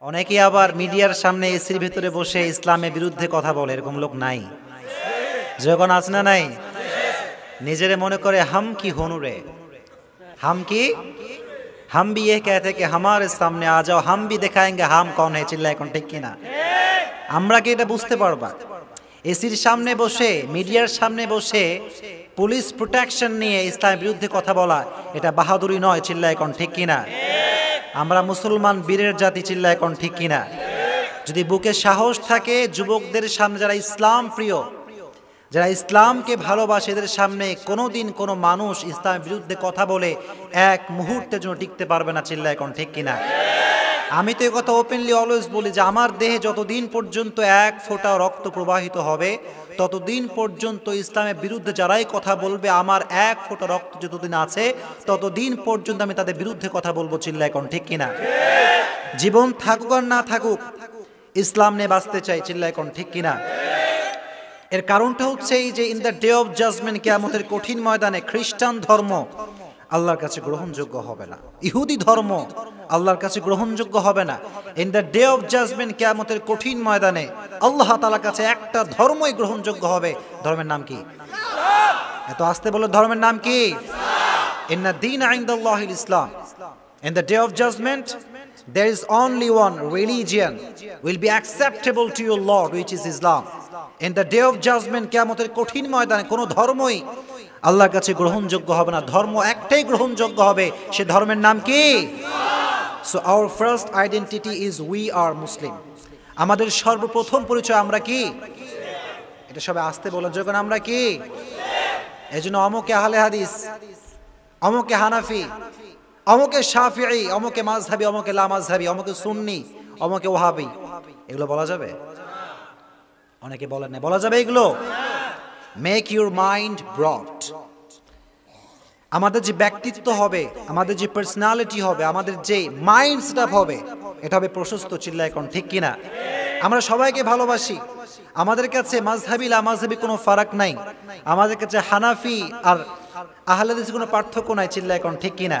অনেকেই আবার মিডিয়ার সামনে এসির ভেতরে বসে ইসলামের বিরুদ্ধে কথা বলে, এরকম লোক নাই? যখন আছে না নাই, নিজেরে মনে করে হাম কি হনুরে, হাম কি, हम भी ये कहते कि हमारे सामने आ जाओ, हम भी दिखाएंगे हम कौन है। চিল্লা এখন ঠিক কিনা? আমরা কি এটা বুঝতে পারবা? এসির সামনে বসে, মিডিয়ার সামনে বসে পুলিশ প্রোটেকশন নিয়ে ইসলামের বিরুদ্ধে কথা বলা এটা বাহাদুরি নয়। চিল্লা এখন ঠিক কিনা? আমরা মুসলমান বীরের জাতি। চিল্লা এখন ঠিক কিনা? যদি বুকে সাহস থাকে, যুবকদের সামনে যারা ইসলাম প্রিয়, যারা ইসলামকে ভালোবাসে, এদের সামনে কোনোদিন কোনো মানুষ ইসলামের বিরুদ্ধে কথা বলে এক মুহূর্তের জন্য টিকতে পারবে না। চিল্লা এখন ঠিক কিনা? আমি তো এই কথা ওপেনলি অলওয়েজ বলি যে আমার দেহে যতদিন পর্যন্ত এক ফোঁটা রক্ত প্রবাহিত হবে, ততদিন পর্যন্ত ইসলামের বিরুদ্ধে যারাই কথা বলবে, আমার এক ফোঁটা রক্ত যতদিন আছে ততদিন পর্যন্ত আমি তাদের বিরুদ্ধে কথা বলবো। চিল্লা এখন ঠিক কিনা? জীবন থাকুক আর না থাকুক, ইসলাম নিয়ে বাঁচতে চাই। চিল্লা এখন ঠিক কিনা? এর কারণটা হচ্ছে এই যে in the day of judgement, কিয়ামতের কঠিন ময়দানে খ্রিস্টান ধর্ম আল্লাহর কাছে গ্রহণযোগ্য হবে না, ইহুদি ধর্ম আল্লাহর কাছে গ্রহণযোগ্য হবে না। In the day of judgement, কিয়ামতের কঠিন ময়দানে আল্লাহ তাআলার কাছে একটা ধর্মই গ্রহণযোগ্য হবে। ধর্মের নাম কি? এত আস্তে বলো, ধর্মের নাম কি? ইন্না দীনা ইনদাল্লাহিল ইসলাম। In the day of judgment, there is only one religion will be acceptable to your Lord, which is Islam. In the day of judgment, কিয়ামতের কঠিন ময়দানে কোনো ধর্মই আল্লাহর কাছে গ্রহণযোগ্য হবে না। ধর্ম একটাই গ্রহণযোগ্য হবে, সে ধর্মের নাম কি? So our first identity is we are Muslim. আমাদের সর্বপ্রথম পরিচয় আমরা কি? এটা সবাই আস্তে বলেন, যখন আমরা কি? এজন্য অমুকে আহলে হাদিস, অমুকে হানাফি, অমুকে শাফিঈ, অমুকে মাযহাবী, অমুকে লা মাযহাবী, অমুকে সুন্নি, অমুকে ওয়াহাবী, এগুলো বলা যাবে? অনেকে বলেন না, বলা যাবে এগুলো? Make your mind broad. আমাদের যে ব্যক্তিত্ব হবে, আমাদের যে পার্সোনালিটি হবে, আমাদের যে মাইন্ড সেটআপ হবে, এটা হবে প্রশস্ত। চিল্লা এখন ঠিক কিনা? আমরা সবাইকে ভালোবাসি, আমাদের কাছে মাযহাবী লা মাযহাবী কোনো ফারাক নাই, আমাদের কাছে হানাফি আর আহলে হাদিস কোনো পার্থক্য নাই। চিল্লা এখন ঠিক কিনা?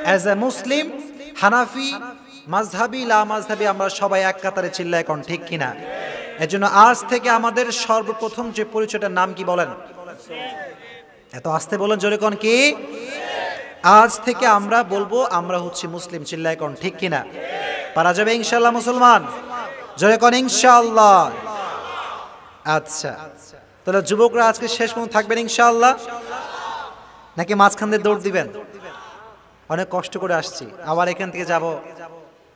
অ্যাজ এ মুসলিম, হানাফি, মাযহাবী, লা মাযহাবী আমরা সবাই এক কাতারে। চিল্লা এখন ঠিক কিনা? এজন্য আজ থেকে আমাদের সর্বপ্রথম যে পরিচয়টার নাম কি বলেন? এত আস্তে বলেন, জোরে কোন কি? আজ থেকে আমরা বলবো আমরা হচ্ছি মুসলিম। চিল্লা এখন ঠিক কিনা? পারা যাবে ইনশাআল্লাহ মুসলমান? জোরে কোন ইনশাআল্লাহ? আচ্ছা, তাহলে যুবকরা আজকে শেষ পর্যন্ত থাকবেন ইনশাআল্লাহ, নাকি মাঝখান দিয়ে দৌড় দিবেন? অনেক কষ্ট করে আসছি, আবার এখান থেকে যাব,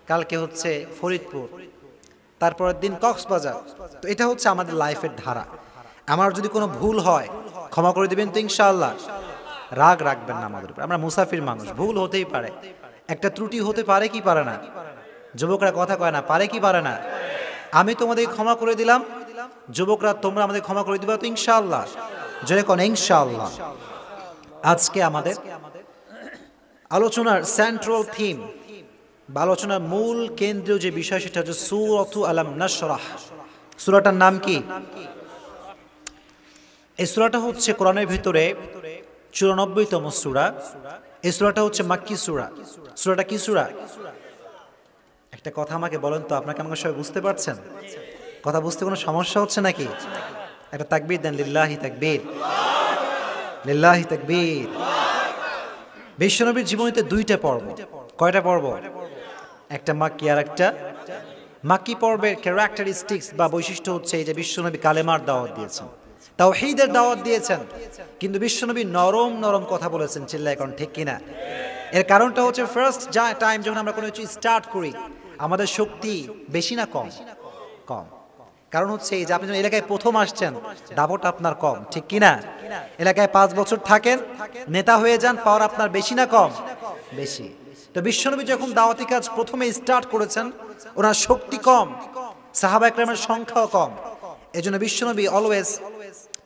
কালকে হচ্ছে ফরিদপুর, তারপরের দিন কক্সবাজার। তো এটা হচ্ছে আমাদের লাইফের ধারা। আমার যদি কোনো ভুল হয় ক্ষমা করে দিবেন তো ইনশাআল্লাহ? রাগ রাখবেন না আমাদের উপর, আমরা মুসাফির মানুষ, ভুল হতেই পারে, একটা ত্রুটি হতে পারে কি পারে না? যুবকরা কথা কয় না, পারে কি পারে না? আমি তোমাদের ক্ষমা করে দিলাম, যুবকরা তোমরা আমাদের ক্ষমা করে দিবা তো ইনশাআল্লাহ? জোরে কোন ইনশাআল্লাহ? আজকে আমাদের আলোচনার সেন্ট্রাল থিম বা আলোচনার মূল কেন্দ্রীয় যে বিষয়, সেটা হচ্ছে সূরাতু আলাম নাশরাহ। সূরাটার নাম কি? এই সূরাটা হচ্ছে কোরআনের ভিতরে 94তম সূরা। এই সূরাটা হচ্ছে মাক্কি সূরা। সূরাটা কি সূরা? একটা কথা আমাকে বলেন তো, আপনাকে আমাকে সবাই বুঝতে পারছেন? কথা বুঝতে কোনো সমস্যা হচ্ছে নাকি? একটা তাকবীর দেন, লিল্লাহি তাকবীর, লিল্লাহি তাকবীর। বিশ্বনবীর জীবনীতে দুইটা পর্ব। কয়টা পর্ব? একটা মাক্কি আর একটা। মাক্কি পর্বের ক্যারেক্টারিস্টিক্স বা বৈশিষ্ট্য হচ্ছে এই যে বিশ্বনবী কালেমার দাওয়াত দিয়েছেন, তাওহীদের দাওয়াত দিয়েছেন, কিন্তু বিশ্বনবী নরম নরম কথা বলেছেন। চিল্লা এখন ঠিক কিনা? এর কারণটা হচ্ছে ফার্স্ট টাইম যখন আমরা কোনো কিছু স্টার্ট করি, আমাদের শক্তি বেশি না কম? কম। কারণ হচ্ছে এই যে আপনি যখন এলাকায় প্রথম আসছেন, দাপট আপনার কম, ঠিক কিনা? এলাকায় 5 বছর থাকেন, নেতা হয়ে যান, পাওয়ার আপনার বেশি না কম? বেশি। তো বিশ্বনবী যখন দাওয়াতি কাজ প্রথমে স্টার্ট করেছেন, ওনার শক্তি কম, সাহাবা একরামের সংখ্যাও কম। এজন্য বিশ্বনবী অলওয়েজ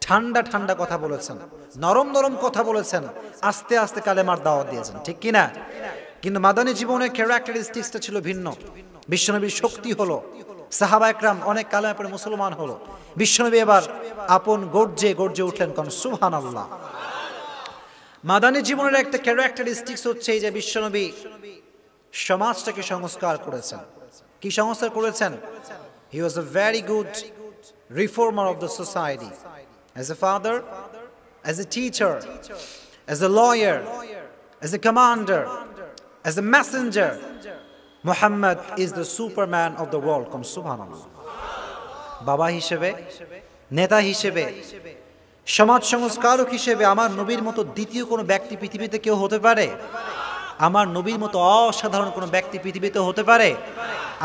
ঠান্ডা ঠান্ডা কথা বলেছেন, নরম নরম কথা বলেছেন, আস্তে আস্তে কালেমার দাওয়াত দিয়েছেন, ঠিক কিনা? কিন্তু মাদানী জীবনের ক্যারেক্টারিস্টিক্সটা ছিল ভিন্ন। বিশ্বনবীর শক্তি হলো, সাহাবা একরাম অনেক কালেমা পড়ে মুসলমান হলো, বিশ্বনবী এবার আপন গর্জে গর্জে উঠলেন, কোন সুবহানাল্লাহ। মাদানী জীবনের একটা ক্যারেক্টারিস্টিক্স হচ্ছে এই যে বিশ্বনবী সমাজটাকে সংস্কার করেছেন। কি সংস্কার করেছেন? He was a very good reformer of the society. As a father, as a teacher, as a lawyer, as a commander, as a messenger, Muhammad is the superman of the world. Come subhanallah. বাবা হিসেবে, নেতা হিসেবে, সমাজ সংস্কারক হিসেবে আমার নবীর মতো দ্বিতীয় কোনো ব্যক্তি পৃথিবীতে কেউ হতে পারে? আমার নবীর মতো অসাধারণ কোনো ব্যক্তি পৃথিবীতে হতে পারে?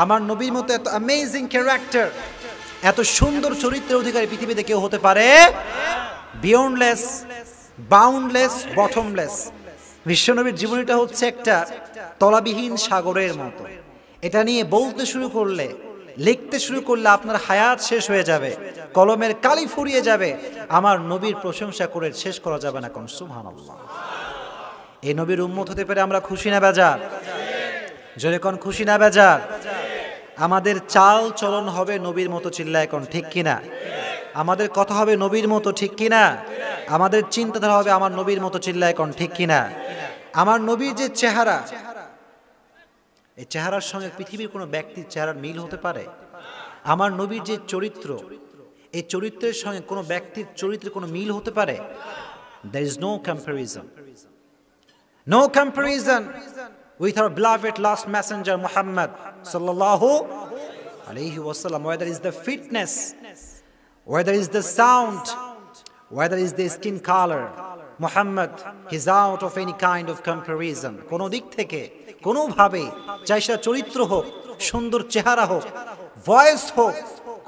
আমার নবীর মতো এত অ্যামেজিং ক্যারেক্টার, এত সুন্দর চরিত্রের অধিকারী পৃথিবীতে কেউ হতে পারে? Beyondless, boundless, bottomless. বিশ্বনবীর জীবনীটা হচ্ছে একটা তলাবিহীন সাগরের মতো। এটা নিয়ে বলতে শুরু করলে, লিখতে শুরু করলে আপনার হায়াত শেষ হয়ে যাবে, কলমের কালি ফুরিয়ে যাবে। আমার নবীর প্রশংসা করে শেষ করা যাবে না। কোন সুবহানাল্লাহ। এই নবীর উম্মত হতে পেরে আমরা খুশি না বেজার? জোরে কোন খুশি না বেজার? আমাদের চাল চলন হবে নবীর মতো, চিল্লায় কোন ঠিক কিনা? আমাদের কথা হবে নবীর মতো, ঠিক কিনা? আমাদের চিন্তাধারা হবে আমার নবীর মতো, চিল্লায় কোন ঠিক কিনা? আমার নবীর যে চেহারা, এই চেহারার সঙ্গে পৃথিবীর কোনো ব্যক্তির চেহারার মিল হতে পারে? আমার নবীর যে চরিত্র, এই চরিত্রের সঙ্গে কোনো ব্যক্তির চরিত্রের কোনো মিল হতে পারে? There is no comparison. No comparison with our beloved last messenger Muhammad sallallahu alayhi wasallam. Whether is the fitness, whether is the sound, whether is the skin color, Muhammad is out of any kind of comparison. কোনো দিক থেকে, কোনোভাবে, চাই সেটা চরিত্র হোক, সুন্দর চেহারা হোক, ভয়েস হোক,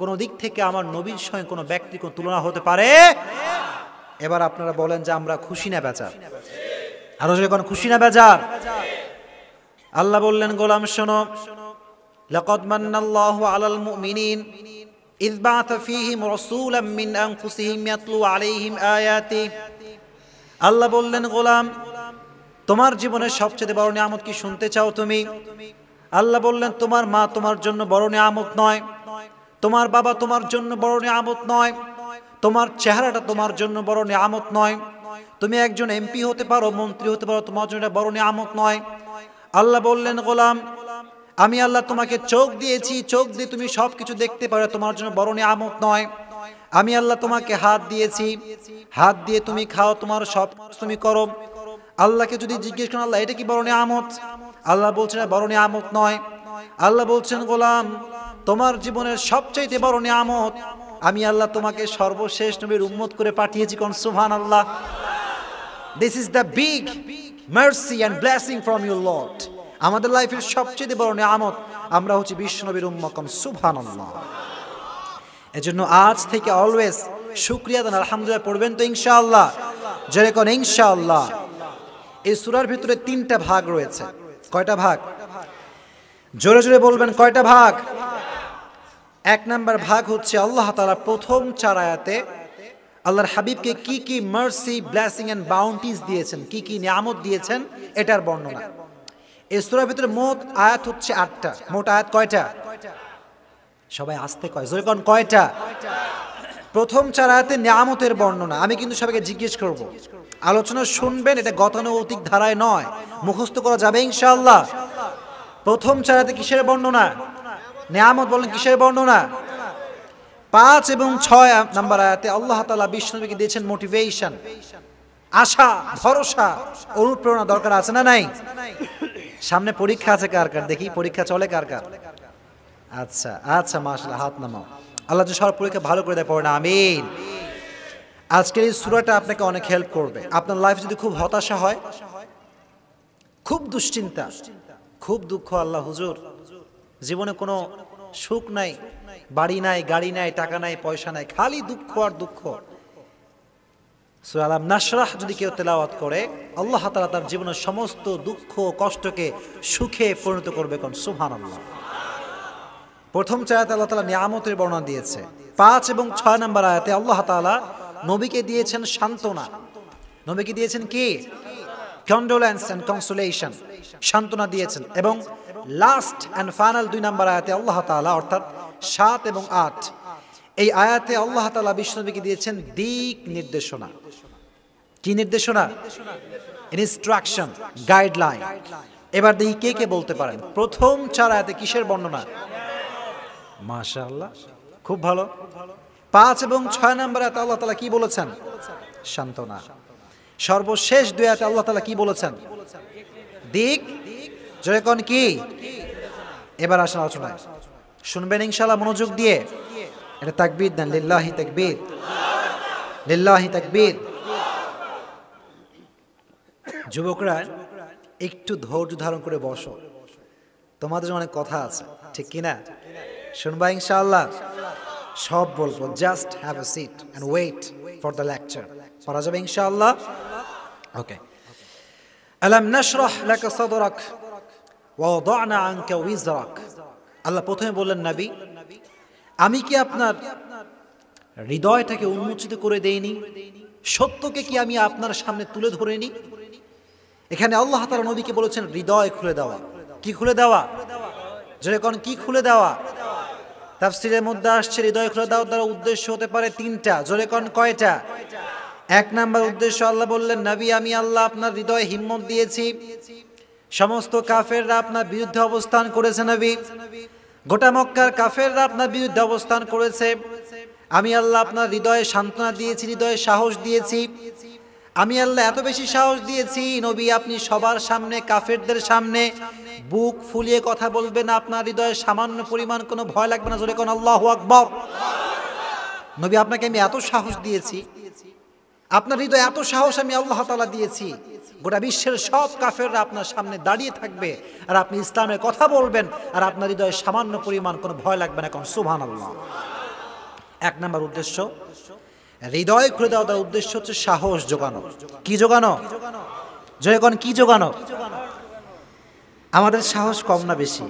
কোনো দিক থেকে আমার নবীর সঙ্গে কোনো ব্যক্তির কোনো তুলনা হতে পারে? এবার আপনারা বলেন যে আমরা খুশি না বেজার? আরো যখন খুশি না বেজার? আল্লাহ বললেন, গোলাম শোনো, লাকাদ মান্নাল্লাহু আলাল মুমিনিন ইয বা'আথা ফীহিম রাসূলাম মিন আনফুসিহিম ইয়াতলু আলাইহিম আয়াতি। আল্লাহ বললেন, গোলাম তোমার জীবনের সবচেয়ে বড় নিয়ামত কি শুনতে চাও তুমি? আল্লাহ বললেন, তোমার মা তোমার জন্য বড় নিয়ামত নয়, তোমার বাবা তোমার জন্য বড় নিয়ামত নয়, তোমার চেহারাটা তোমার জন্য বড় নিয়ামত নয়, তুমি একজন এমপি হতে পারো, মন্ত্রী হতে পারো, তোমার জন্য বড় নিয়ামত নয়। আল্লাহ বললেন, গোলাম আমি আল্লাহ তোমাকে চোখ দিয়েছি, চোখ দিয়ে তুমি সবকিছু দেখতে পারো, তোমার জন্য বড় নিয়ামত নয়। আমি আল্লাহ তোমাকে হাত দিয়েছি, হাত দিয়ে তুমি খাও, তোমার সব তুমি করো। আল্লাহকে যদি জিজ্ঞেস করেন আল্লাহ এটা কি বড় নিয়ামত? আল্লাহ বলছেন বড় নিয়ামত নয়। আল্লাহ বলছেন, গোলাম তোমার জীবনের সবচাইতে বড় নিয়ামত আমি আল্লাহ তোমাকে সর্বশেষ নবীর উম্মত করে পাঠিয়েছি। কোন সুবহানাল্লাহ। This is the big mercy and blessing from your Lord. আমাদের লাইফের সবচেয়ে বড় নিয়ামত আমরা হচ্ছে বিশ্ব নবীর উম্মত। কোন সুবহানাল্লাহ। এজন্য আজ থেকে অলওয়েজ শুকরিয়া দেন, আলহামদুলিল্লাহ পড়বেন তো ইনশাআল্লাহ? জোরে কোন ইনশাআল্লাহ। এই সূরার ভিতরে 3টা ভাগ রয়েছে। কয়টা ভাগ? জোরে জোরে বলবেন, কয়টা ভাগ? 1 নাম্বার ভাগ হচ্ছে আল্লাহ তাআলা প্রথম 4 আয়াতে আল্লাহর হাবিবকে কি কি মার্সি, ব্লেসিং এন্ড বাউন্টিজ দিয়েছেন, কি কি নিয়ামত দিয়েছেন, এটার বর্ণনা। এই সূরার ভিতরে মোট আয়াত হচ্ছে 8টা। মোট আয়াত কয়টা? সবাই আস্তে কয়, জোরে কোন কয়টা? প্রথম 4 আয়াতে নিয়ামতের বর্ণনা। আমি কিন্তু সবাইকে জিজ্ঞেস করব, আলোচনা শুনবেন, এটা গতানুগতিক ধারায় নয়, মুখস্থ করা যাবে ইনশাআল্লাহ। প্রথম 4 আয়াতে কিসের বর্ণনা? নিয়ামত। বলেন কিসের বর্ণনা? 5 এবং 6 নাম্বার আয়াতে আল্লাহ তাআলা বিশ্বনবীকে দিয়েছেন মোটিভেশন, আশা, ভরসা, অনুপ্রেরণা। দরকার আছে না নাই? সামনে পরীক্ষা আছে কার কার? দেখি পরীক্ষা চলে কার কার? আচ্ছা আচ্ছা, মাশাআল্লাহ, হাত নামাও। আল্লাহ যে সব পরীক্ষা ভালো করে দেয়, পড়ে না আমিন। আজকের এই সূরাটা আপনাকে অনেক হেল্প করবে। আপনার লাইফ যদি খুব হতাশা হয়, খুব দুশ্চিন্তা, খুব দুঃখ, আল্লাহ হুজুর জীবনে কোনো সুখ নাই, বাড়ি নাই, গাড়ি নাই, টাকা নাই, পয়সা নাই, খালি দুঃখ আর দুঃখ, সূরা আলাম নাশরাহ যদি কেউ তেলাওয়াত করে, আল্লাহ তাআলা তার জীবনের সমস্ত দুঃখ কষ্টকে সুখে পরিণত করবে। কোন সুবহানাল্লাহ। প্রথম 4 আয়াতে আল্লাহ তাআলা নিয়ামতের বর্ণনা দিয়েছে। 5 এবং 6 নম্বর আয়াতে আল্লাহ তাআলা নবীকে দিয়েছেন সান্ত্বনা। নবীকে দিয়েছেন কি? কন্ডোলেন্স এন্ড কনসোলেশন, সান্ত্বনা দিয়েছেন। এবং লাস্ট এন্ড ফাইনাল 2 নম্বর আয়াতে আল্লাহ তাআলা, অর্থাৎ 7 এবং 8, এই আয়াতে আল্লাহ তাআলা বিশ্বনবীকে দিয়েছেন দিক নির্দেশনা। কি নির্দেশনা? Instruction, guideline. এবার দেখি কে কে বলতে পারেন প্রথম 4 আয়াতে কিসের বর্ণনা? মাশাআল্লাহ, খুব ভালো। 5 এবং 6 নম্বর আয়াতে আল্লাহ তাআলা কি বলেছেন? সান্ত্বনা। সর্বশেষ 2 আয়াতে আল্লাহ তাআলা কি বলেছেন? দিক। জোরে কোন কি? এবার আসেন আলোচনায়, শুনবেন ইনশাআল্লাহ মনোযোগ দিয়ে। এটা তাকবীর দেন, লিল্লাহি তাকবীর, লিল্লাহি তাকবীর। যুবকরা একটু ধৈর্য ধারণ করে বসো, তোমাদের অনেক কথা আছে, ঠিক কিনা? শুনবা ইনশাআল্লাহ, সব বলবো। Just have a seat and wait for the lecture. পড়া যাবে ইনশাআল্লাহ? ওকে। আলাম নাশরাহ লাকা সাদরাক ওয়া ওয়াদানা আনকা উইজরাক। আল্লাহ প্রথমে বললেন, নবী আমি কি আপনার হৃদয়টাকে উন্মোচিত করে দেইনি? সত্যকে কি আমি আপনার সামনে তুলে ধরিনি? এখানে আল্লাহ তাআলা নবীকে বলেছেন হৃদয় খুলে দেওয়া। কি খুলে দেওয়া? যেরকম কি খুলে দেওয়া? তাফসীরের মধ্যে আসছে হৃদয় খুলে দেওয়ার দ্বারা উদ্দেশ্য হতে পারে 3টা। জোরে কোন কয়টা? 1 নাম্বার উদ্দেশ্য, আল্লাহ বললেন নবী আমি আল্লাহ আপনার হৃদয়ে হিম্মত দিয়েছি। সমস্ত কাফেররা আপনার বিরুদ্ধে অবস্থান করেছে নবী, গোটা মক্কার কাফেররা আপনার বিরুদ্ধে অবস্থান করেছে। আমি আল্লাহ আপনার হৃদয়ে সান্ত্বনা দিয়েছি, হৃদয়ে সাহস দিয়েছি। আমি আল্লাহ এত বেশি সাহস দিয়েছি নবী আপনি সবার সামনে, কাফেরদের সামনে বুক ফুলিয়ে কথা বলবেন, আপনার হৃদয়ে সামান্য পরিমাণ কোনো ভয় লাগবে না। জোরে কোন আল্লাহু আকবার। নবী আপনাকে আমি এত সাহস দিয়েছি, আপনার হৃদয়ে এত সাহস আমি আল্লাহ তাআলা দিয়েছি, গোটা বিশ্বের সব কাফেররা আপনার সামনে দাঁড়িয়ে থাকবে আর আপনি ইসলামের কথা বলবেন আর আপনার হৃদয়ে সামান্য পরিমাণ কোনো ভয় লাগবে না। কোন সুবহানাল্লাহ। 1 নাম্বার উদ্দেশ্য, হৃদয় খুলে দেওয়ার উদ্দেশ্য হচ্ছে সাহস জোগানো। কি জোগানো? যখন কি জোগানো? আমাদের সাহস কম না বেশি?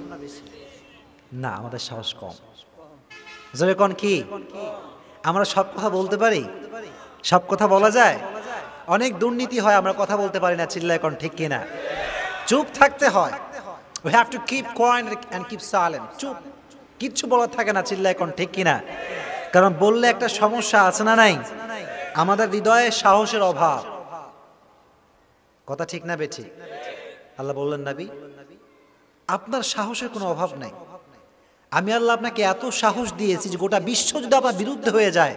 না, আমাদের সাহস কম। যখন কি আমরা সব কথা বলতে পারি? সব কথা বলা যায়? অনেক দুর্নীতি হয়, আমরা কথা বলতে পারি না, চিল্লায় কোন ঠিক কিনা? চুপ থাকতে হয়। we have to keep quiet and keep silent। চুপ, কিচ্ছু বলার থাকে না, চিল্লায় কোন ঠিক কিনা? কারণ বললে একটা সমস্যা আছে না নাই? আমাদের হৃদয়ে সাহসের অভাব। কথা ঠিক না বেঠিক? আল্লাহ বললেন নবী আপনার সাহসের কোনো অভাব নাই। আমি আল্লাহ আপনাকে এত সাহস দিয়েছি যে গোটা বিশ্ব যদি আপনার বিরুদ্ধে হয়ে যায়,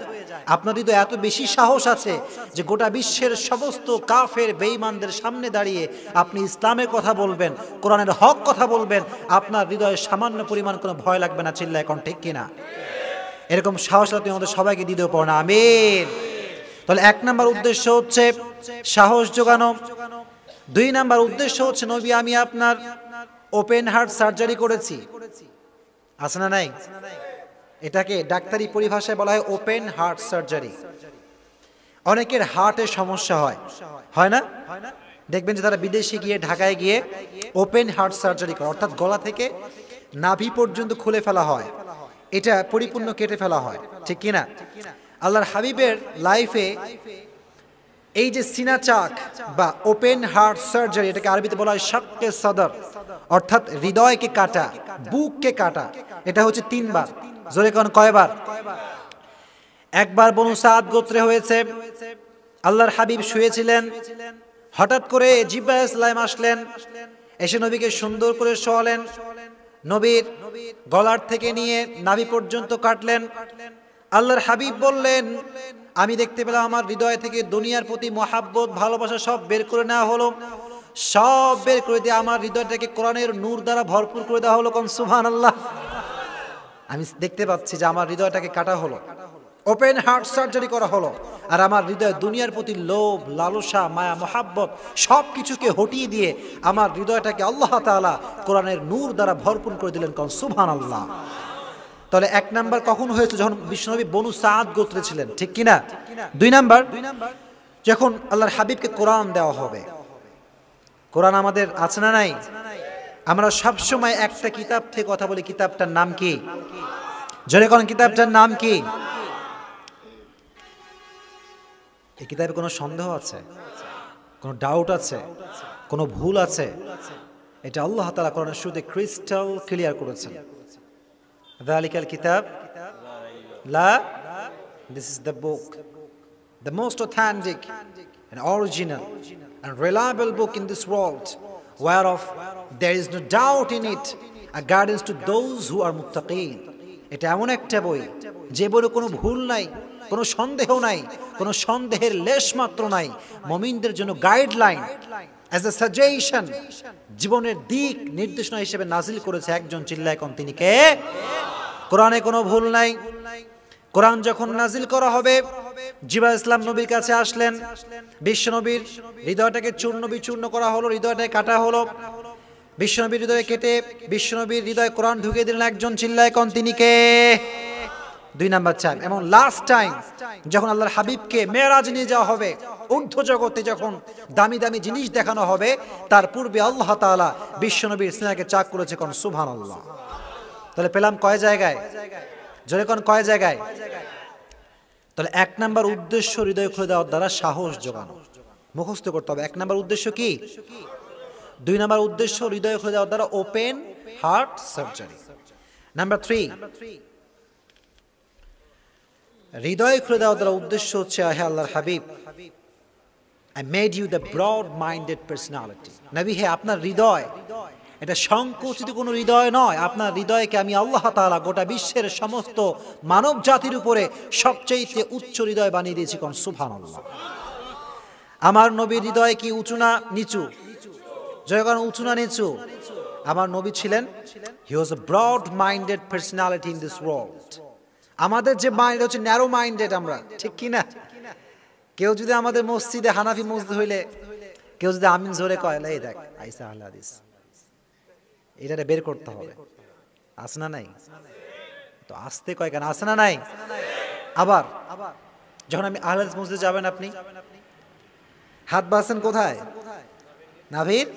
আপনার হৃদয়ে এত বেশি সাহস আছে যে গোটা বিশ্বের সমস্ত কাফের বেঈমানদের সামনে দাঁড়িয়ে আপনি ইসলামের কথা বলবেন, কোরআনের হক কথা বলবেন, আপনার হৃদয়ে সামান্য পরিমাণ কোনো ভয় লাগবে না। চিল্লায় এখন ঠিক কিনা? এরকম সাহস তুমি আমাদের সবাইকে দিতে পারো না। আমিন। তাহলে 1 নাম্বার উদ্দেশ্য হচ্ছে সাহস জোগানো। 2 নাম্বার উদ্দেশ্য হচ্ছে নবী আমি আপনার ওপেন হার্ট সার্জারি করেছি। আছে না নাই? এটাকে ডাক্তারি পরিভাষায় বলা হয় ওপেন হার্ট সার্জারি। অনেকের হার্টের সমস্যা হয়, হয় না? দেখবেন যে তারা বিদেশে গিয়ে, ঢাকায় গিয়ে ওপেন হার্ট সার্জারি করে, অর্থাৎ গলা থেকে নাভি পর্যন্ত খুলে ফেলা হয়, এটা পরিপূর্ণ কেটে ফেলা হয়, ঠিক কিনা? আল্লাহর হাবিবের লাইফে এই যে সিনা চাক বা ওপেন হার্ট সার্জারি, এটাকে আরবিতে বলা হয় শাক্কে সদর, অর্থাৎ হৃদয়কে কাটা, বুককে কাটা। এটা হচ্ছে 3 বার। জোরে কোন কয়বার? 1 বার বনু সাদ গোত্রে হয়েছে। আল্লাহর হাবিব শুয়েছিলেন, হঠাৎ করে জিবরাইল আলাইহিস সালাম আসলেন, এসে নবীকে সুন্দর করে শোয়ালেন, নবীর গলার থেকে নিয়ে নাভি পর্যন্ত কাটলেন। আল্লাহর হাবিব বললেন আমি দেখতে পেলাম আমার হৃদয় থেকে দুনিয়ার প্রতি মহাব্বত, ভালোবাসা সব বের করে নেওয়া হলো, সব বের করে দিয়ে আমার হৃদয়টাকে কোরআনের নূর দ্বারা ভরপুর করে দেওয়া হলো। কোন সুবহানাল্লাহ। আমি দেখতে পাচ্ছি যে আমার হৃদয়টাকে কাটা হলো, ওপেন হার্ট সার্জারি করা হলো, আর আমার হৃদয় দুনিয়ার প্রতি লোভ, লালসা, মায়া, মহাব্বত সব কিছুকে হটিয়ে দিয়ে আমার হৃদয়টাকে আল্লাহ তাআলা কোরআনের নূর দ্বারা ভরপুর করে দিলেন। কোন সুবহানাল্লাহ। তাহলে 1 নাম্বার কখন হয়েছে? যখন বিশ্বনবী বনু সাদ গোত্রে ছিলেন, ঠিক কিনা? 2 নাম্বার যখন আল্লাহর হাবিবকে কোরআন দেওয়া হবে। কোরআন আমাদের আছে না নাই? আমরা সব সময় একটা কিতাব থেকে কথা বলি, কিতাবটার নাম কি? জোরে কোন কিতাবটার নাম কি? এই কিতাবে কোনো সন্দেহ আছে? কোনো ডাউট আছে? কোনো ভুল আছে? এটা আল্লাহ তাআলা কোরআনের শুরুতে ক্রিস্টাল ক্লিয়ার করেছেন। যালিকাল কিতাব লা, this is the book, the most authentic and original and reliable book in this world, whereof there is no doubt in it, a guidance to those who are muttaqeen. এটা এমন একটা বই যে বইয়ের কোনো ভুল নাই, কোনো সন্দেহ নাই, কোনো সন্দেহের লেশ মাত্র নাই। মুমিনদের জন্য গাইডলাইন, অ্যাজ এ সাজেশন, জীবনের দিক নির্দেশনা হিসেবে নাজিল করেছে একজন। চিল্লায় কোন তিনি কে? কোরআনে কোনো ভুল নাই। কোরআন যখন নাজিল করা হবে, জিবরাইল ইসলাম নবীর কাছে আসলেন, বিশ্ব নবীর হৃদয়টাকে চূর্ণ বিচূর্ণ করা হলো, হৃদয়টাকে কাটা হলো। বিশ্বনবীর হৃদয়ে কেটে বিশ্বনবীর হৃদয়ে কোরআন ঢুকিয়ে দিলেন একজন। চিল্লায় কোন তিনি কে? 2 নাম্বার টাইম। এবং লাস্ট টাইম যখন আল্লাহর হাবিবকে মেরাজ নিয়ে যাওয়া হবে, ঊর্ধ্ব জগতে যখন দামি দামি জিনিস দেখানো হবে, তার পূর্বে আল্লাহ তাআলা বিশ্বনবীর সিনাকে চাক করেছে। কোন সুবহানাল্লাহ। তাহলে পেলাম কয় জায়গায়? জোরে কোন কয় জায়গায়? তাহলে 1 নাম্বার উদ্দেশ্য হৃদয় খুলে দেওয়ার দ্বারা সাহস জোগানো, মুখস্থ করতে হবে। 1 নাম্বার উদ্দেশ্য কি? 2 নাম্বার উদ্দেশ্য হৃদয় খুলে দেওয়ার দ্বারা ওপেন হার্ট সার্জারি। নাম্বার 3, হৃদয় খুলে দেওয়ার দ্বারা উদ্দেশ্য হচ্ছে, হে আল্লাহর Habib, I made you the broad minded personality. নবী হে, আপনার হৃদয় এটা সংকুচিত কোনো হৃদয় নয়। আপনার হৃদয়কে আমি আল্লাহ তাআলা গোটা বিশ্বের সমস্ত মানব জাতির উপরে সবচেয়ে উচ্চ হৃদয় বানিয়ে দিয়েছি। কোন সুবহানাল্লাহ। আমার নবীর হৃদয় কি উঁচু না নিচু? যখন উঁচু না নিচু? আমার নবী ছিলেন, he was a broad minded personality in this world. আমাদের যে মাইন্ড হচ্ছে ন্যারো মাইন্ডেড, আমরা ঠিক কি না? কেউ যদি আমাদের মসজিদে, হানাফি মসজিদ হইলে কেউ যদি আমিন জোরে কয়, এই দেখ আইসা আহলে হাদিস, এটারে বের করতে হবে। আছে না নাই? তো আসতে কয় কেন? আছে না নাই? আবার যখন আমি আহলে হাদিস মসজিদে যাবেন, আপনি হাত বাঁধছেন কোথায়? নাভির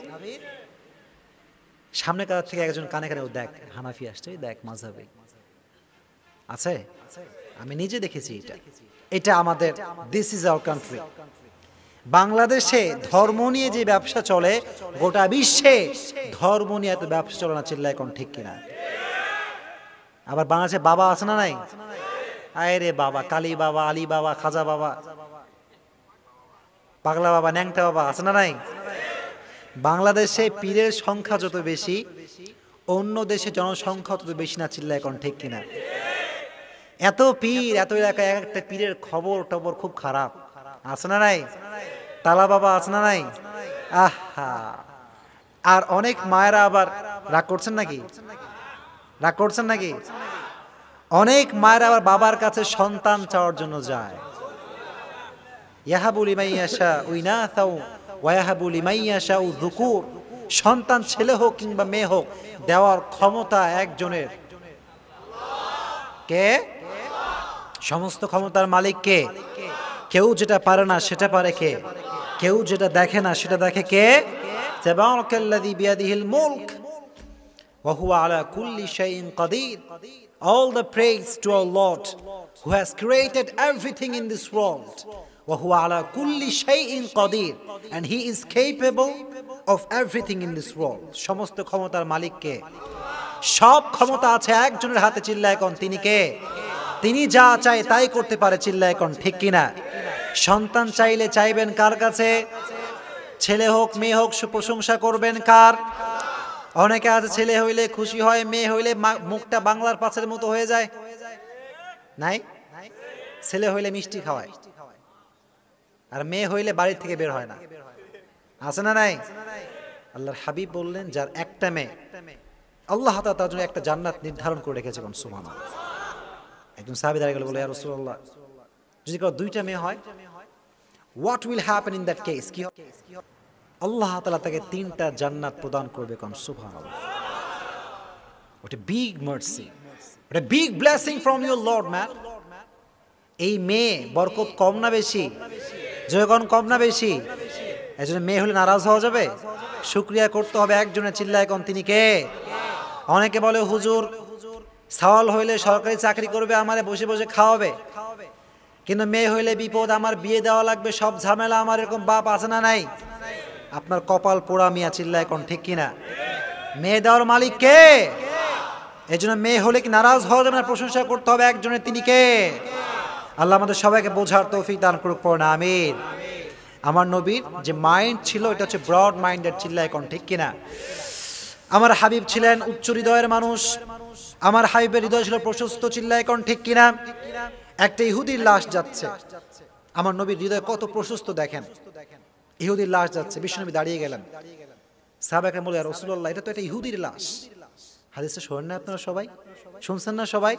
সামনে কাছ থেকে একজন কানে কানে, দেখ হানাফি আসছে, দেখ মাযহাবি আছে। আমি নিজে দেখেছি এটা আমাদের, দিস ইজ আওয়ার কান্ট্রি। বাংলাদেশে ধর্ম নিয়ে যে ব্যবসা চলে, গোটা বিশ্বে ধর্ম নিয়ে এত ব্যবসা চলে না। চিল্লায় কোন ঠিক কিনা? আবার বাংলাদেশে বাবা আছে না নাই? আয় রে বাবা, কালী বাবা, আলী বাবা, খাজা বাবা, পাগলা বাবা, ন্যাংটা বাবা, আছে না নাই? বাংলাদেশে পীরের সংখ্যা যত বেশি, অন্য দেশে জনসংখ্যা তত বেশি না। চিল্লায় কোন ঠিক কিনা? এত পীর, এত এলাকায় একটা পীরের খবর টবর খুব খারাপ। আছে না নাই? তালা বাবা আছে না নাই? আহা, আর অনেক মায়েরা আবার রাগ করছেন নাকি? রাগ করছেন নাকি? অনেক মায়েরা আবার বাবার কাছে সন্তান চাওয়ার জন্য যায়। ইয়াহাবু লিমান ইয়াশাউ ইনাসা ওয়া ইয়াহাবু লিমান ইয়াশাউ যুকুর। সন্তান ছেলে হোক কিংবা মেয়ে হোক, দেওয়ার ক্ষমতা একজনের। কে? সমস্ত ক্ষমতার মালিক কে? কেউ যেটা পারে না সেটা পারে কে? কেউ যেটা দেখে না সেটা দেখে কে? তাবারাকাল্লাযী বিয়াদিহিল মুলক ওয়া হুয়া আলা কুল্লি শাইইন Kadir. All the praise to our Lord who has created everything in this world. Wa huwa ala kulli shay'in qadir, and he is capable of everything in this world. সমস্ত ক্ষমতার মালিক কে? সব ক্ষমতা আছে একজনের হাতে। চিল্লায় কোন তিনি কে? তিনি যা চায় তাই করতে পারে। চিল্লায় কোন ঠিক কিনা? সন্তান চাইলে চাইবেন কার কাছে? ছেলে হোক মেয়ে হোক, প্রশংসা করবেন কার? অনেকে আছে ছেলে হইলে খুশি হয়, মেয়ে হইলে মুখটা বাংলার পাঁচের মতো হয়ে যায়। নাই? ছেলে হইলে মিষ্টি খাওয়ায়, আর মেয়ে হইলে বাড়ি থেকে বের হয় না। আছে না নাই? আল্লাহর হাবিব বললেন, যার একটা মেয়ে, আল্লাহ তাআলা তার জন্য একটা জান্নাত নির্ধারণ করে রেখেছে। কোন সুবহানাল্লাহ। একজন সাহাবী দাঁড়িয়ে গেল, বলে, ইয়া রাসূলুল্লাহ, যদি কারো 2টা মেয়ে হয়, what will happen in that case? কি হবে? আল্লাহ তাআলা তাকে 3টা জান্নাত প্রদান করবে। কোন সুবহানাল্লাহ। What a big mercy, what a big blessing from your Lord, man. এই মেয়ে বরকত কম না বেশি? যখন কম না বেশি? এজন্য মেয়ে হলে নারাজ হওয়া যাবে? শুকরিয়া করতে হবে একজনের। চিল্লায় কোন তিনি কে? অনেকে বলে, হুজুর সওয়াল হইলে সরকারি চাকরি করবে, আমারে বসে বসে খাওয়াবে, কিন্তু মেয়ে হইলে বিপদ, আমার বিয়ে দেওয়া লাগবে, সব ঝামেলা আমার। এরকম বাপ আছে না নাই? আপনার কপাল পোড়া মিয়া। চিল্লায় কোন ঠিক কিনা? মেয়ে দেওয়ার মালিক কে? এজন্য মেয়ে হলে কি নারাজ হওয়া যাবে না? প্রশংসা করতে হবে একজনের। তিনি কে? আল্লাহ আমাদের সবাইকে বোঝার তৌফিক দান করুক, পড়ুন আমিন। আমার নবীর যে মাইন্ড ছিল, এটা হচ্ছে ব্রড মাইন্ডেড। চিল্লায় কোন ঠিক কিনা? আমার হাবিব ছিলেন উচ্চ হৃদয়ের মানুষ। আমার হাবিবের হৃদয় ছিল প্রশস্ত, চিল্লায় কোন ঠিক কিনা? একটা ইহুদির লাশ যাচ্ছে, আমার নবীর হৃদয় কত প্রশস্ত দেখেন। ইহুদির লাশ যাচ্ছে, বিশ্বনবী দাঁড়িয়ে গেলেন। সাহাবায়ে বলে, ইয়া রাসূলুল্লাহ, এটা তো একটা ইহুদির লাশ। হাদিসটা শোনেন না আপনারা সবাই? শুনছেন না সবাই?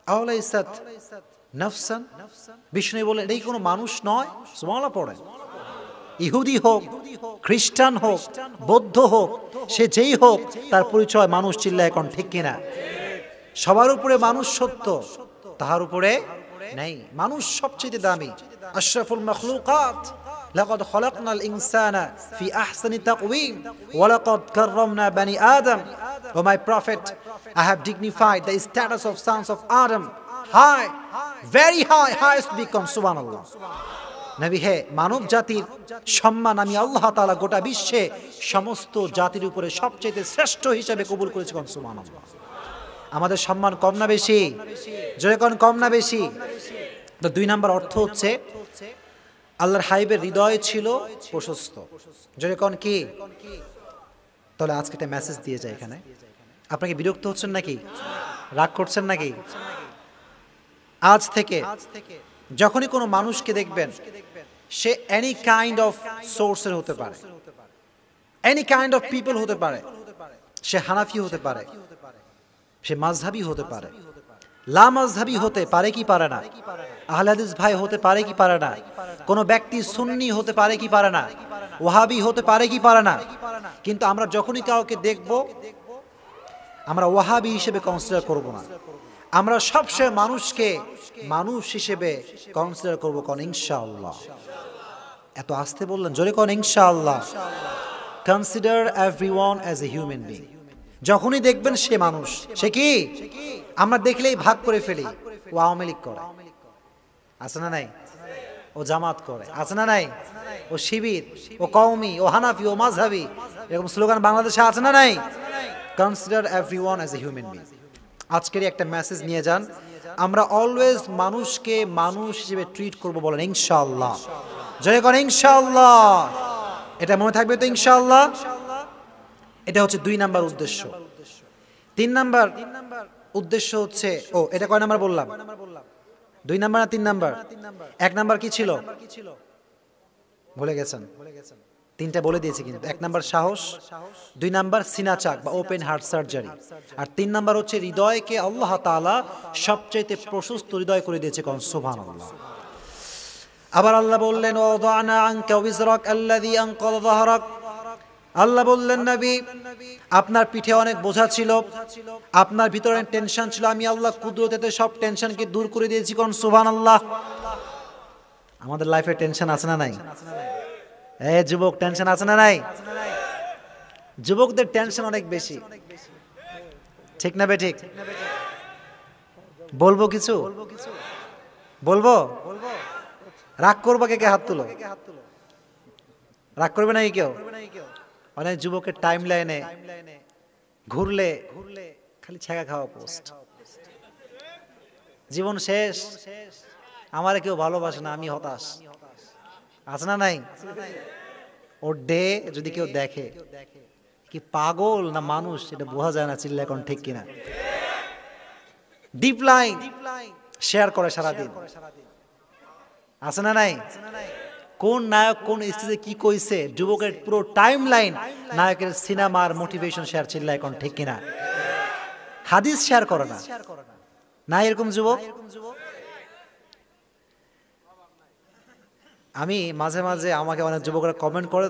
আওলাইসাত নাফসান, বিষ্ণু বলেন এটাই কোনো মানুষ নয়। সুবহানাল্লাহ পড়েন। ইহুদি হোক, খ্রিস্টান হোক, বৌদ্ধ হোক, সে যেই হোক, তার পরিচয় মানুষ, চিল্লায় এখন ঠিক কিনা? সবার উপরে মানুষ সত্য, তাহার উপরে নেই। মানুষ সবচেয়ে দামি, আশরাফুল মাখলুকাত। লাকাদ খালাকনাল ইনসানা ফি আহসানি তাকওয়িম ওয়া লাকাদ কাররামনা বানি আদম। O my prophet, I have dignified the status of sons of Adam high, very high, highest become, subhanallah. নবী হে, মানব জাতির সম্মান আমি আল্লাহ তাআলা গোটা বিশ্বে সমস্ত জাতির উপরে সবচেয়ে শ্রেষ্ঠ হিসেবে কবুল করেছি, সুবহানাল্লাহ। আমাদের সম্মান কম না বেশি? জোরে কোন কম না বেশি? তো 2 নাম্বার অর্থ হচ্ছে আল্লাহর হাবিবের হৃদয় ছিল প্রশস্ত। জোরে কোন কি? তাহলে আজকে একটা মেসেজ দিয়ে যায় এখানে। আপনাকে বিরক্ত হচ্ছেন নাকি? রাগ করছেন নাকি? আজ থেকে যখনই কোনো মানুষকে দেখবেন, সে এনি কাইন্ড অফ সোর্সের হতে পারে, এনি কাইন্ড অফ পিপল হতে পারে। সে হানাফি হতে পারে, সে মাযহাবী হতে পারে, লা মাযহাবী হতে পারে কি পারে না, আহলে হাদিস ভাই হতে পারে কি পারে না, কোনো ব্যক্তি সুন্নি হতে পারে কি পারে না, ওয়াহাবি হতে পারে কি পারে না। কিন্তু আমরা যখনই কাউকে দেখব, আমরা ওয়াহাবি হিসেবে কনসিডার করব না, আমরা সবসময় মানুষকে মানুষ হিসেবে কনসিডার করব। কোন ইনশাআল্লাহ? এত আস্তে বললেন, জোরে কোন ইনশাআল্লাহ। Consider everyone as a human being. যখনই দেখবেন সে মানুষ, সে কি? আমরা দেখলেই ভাগ করে ফেলি, ও আওয়ামী লীগ করে, আছে না নাই? ও জামাত করে, আছে না নাই? ও শিবির, ও কওমি, ও হানাফি, ও মাযহাবি, এরকম স্লোগান বাংলাদেশে আছে না নাই? Consider everyone as a human being. আজকের একটা মেসেজ নিয়ে যান, আমরা অলওয়েজ মানুষকে মানুষ হিসেবে ট্রিট করব, বলেন ইনশাআল্লাহ। জয় করেন ইনশাআল্লাহ। এটা মনে থাকবে তো ইনশাআল্লাহ? এটা হচ্ছে 2 নাম্বার উদ্দেশ্য। 3 নাম্বার উদ্দেশ্য হচ্ছে, ও এটা কয় নাম্বার বললাম? 2 নাম্বার না 3 নাম্বার? 1 নাম্বার কি ছিল? ভুলে গেছেন? 3টা বলে দিয়েছি কিন্তু। 1 নাম্বার সাহস, 2 নাম্বার সিনা চাক বা ওপেন হার্ট সার্জারি, আর 3 নাম্বার হচ্ছে হৃদয়কে আল্লাহ তাআলা সবচেয়ে প্রশস্ত হৃদয় করে দিয়েছে, কোন সুবহানাল্লাহ। আবার আল্লাহ বললেন, ওয়াদানা আনকা ওয়িজরাক আল্লাযী আনকাযা যাহরাক। আল্লাহ বললেন, নবী আপনার পিঠে অনেক বোঝা ছিল, আপনার ভিতরে টেনশন ছিল, আমি আল্লাহ কুদরতে সব টেনশনকে দূর করে দিয়েছি, কোন সুবহানাল্লাহ। আমাদের লাইফে টেনশন আছে না নাই? যুবক, টেনশন আছে না নাই? যুবকদের টেনশন অনেক বেশি, ঠিক না বেঠিক? বলবো কিছু? বলবো? রাগ করবো? কে কে হাত তুলো। রাগ করবে না কেউ? অনেক যুবকের টাইম লাইনে ঘুরলে খালি ছেঁকা খাওয়া পোস্ট, জীবন শেষ, আমারে কেউ ভালোবাসে না, আমি হতাশ, আছে না নাই? ওর ডে যদি কেউ দেখে, কি পাগল না মানুষ এটা বোঝা যায় না, চিল্লা এখন ঠিক কিনা? ডিপ লাইন শেয়ার করে সারাদিন, আছে না নাই? কোন নায়ক কোন স্টেজে কি কইছে, যুবকের পুরো টাইম লাইন নায়কের সিনেমার মোটিভেশন শেয়ার, চিল্লা এখন ঠিক কিনা? হাদিস শেয়ার করে না, না এরকম যুবক? আমি মাঝে মাঝে, আমাকে অনেক যুবকরা কমেন্ট করে,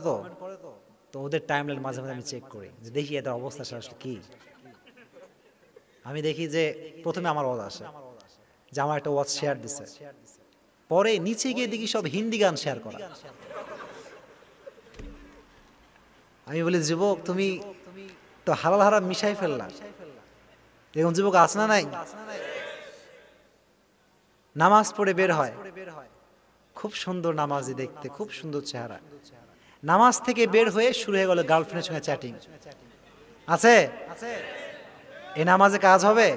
তো ওদের টাইমলাইন মাঝে মাঝে আমি চেক করি, যে দেখি এদের অবস্থা আসলে কি। আমি দেখি যে প্রথমে আমার ওয়াজ আসে, যে আমার একটা ওয়াজ শেয়ার দিছে, পরে নিচে গিয়ে দেখি সব হিন্দি গান শেয়ার করা। আমি বলি, যুবক তুমি তো হালাল হারাম মিশাই ফেললা। এরকম যুবক আছে না নাই? নামাজ পড়ে বের হয়, খুব সুন্দর নামাজি দেখতে, খুব সুন্দর চেহারা, নামাজ থেকে বের হয়ে শুরু হয়ে গেল গার্লফ্রেন্ডের সঙ্গে চ্যাটিং। আছে? এই নামাজে কাজ হবে?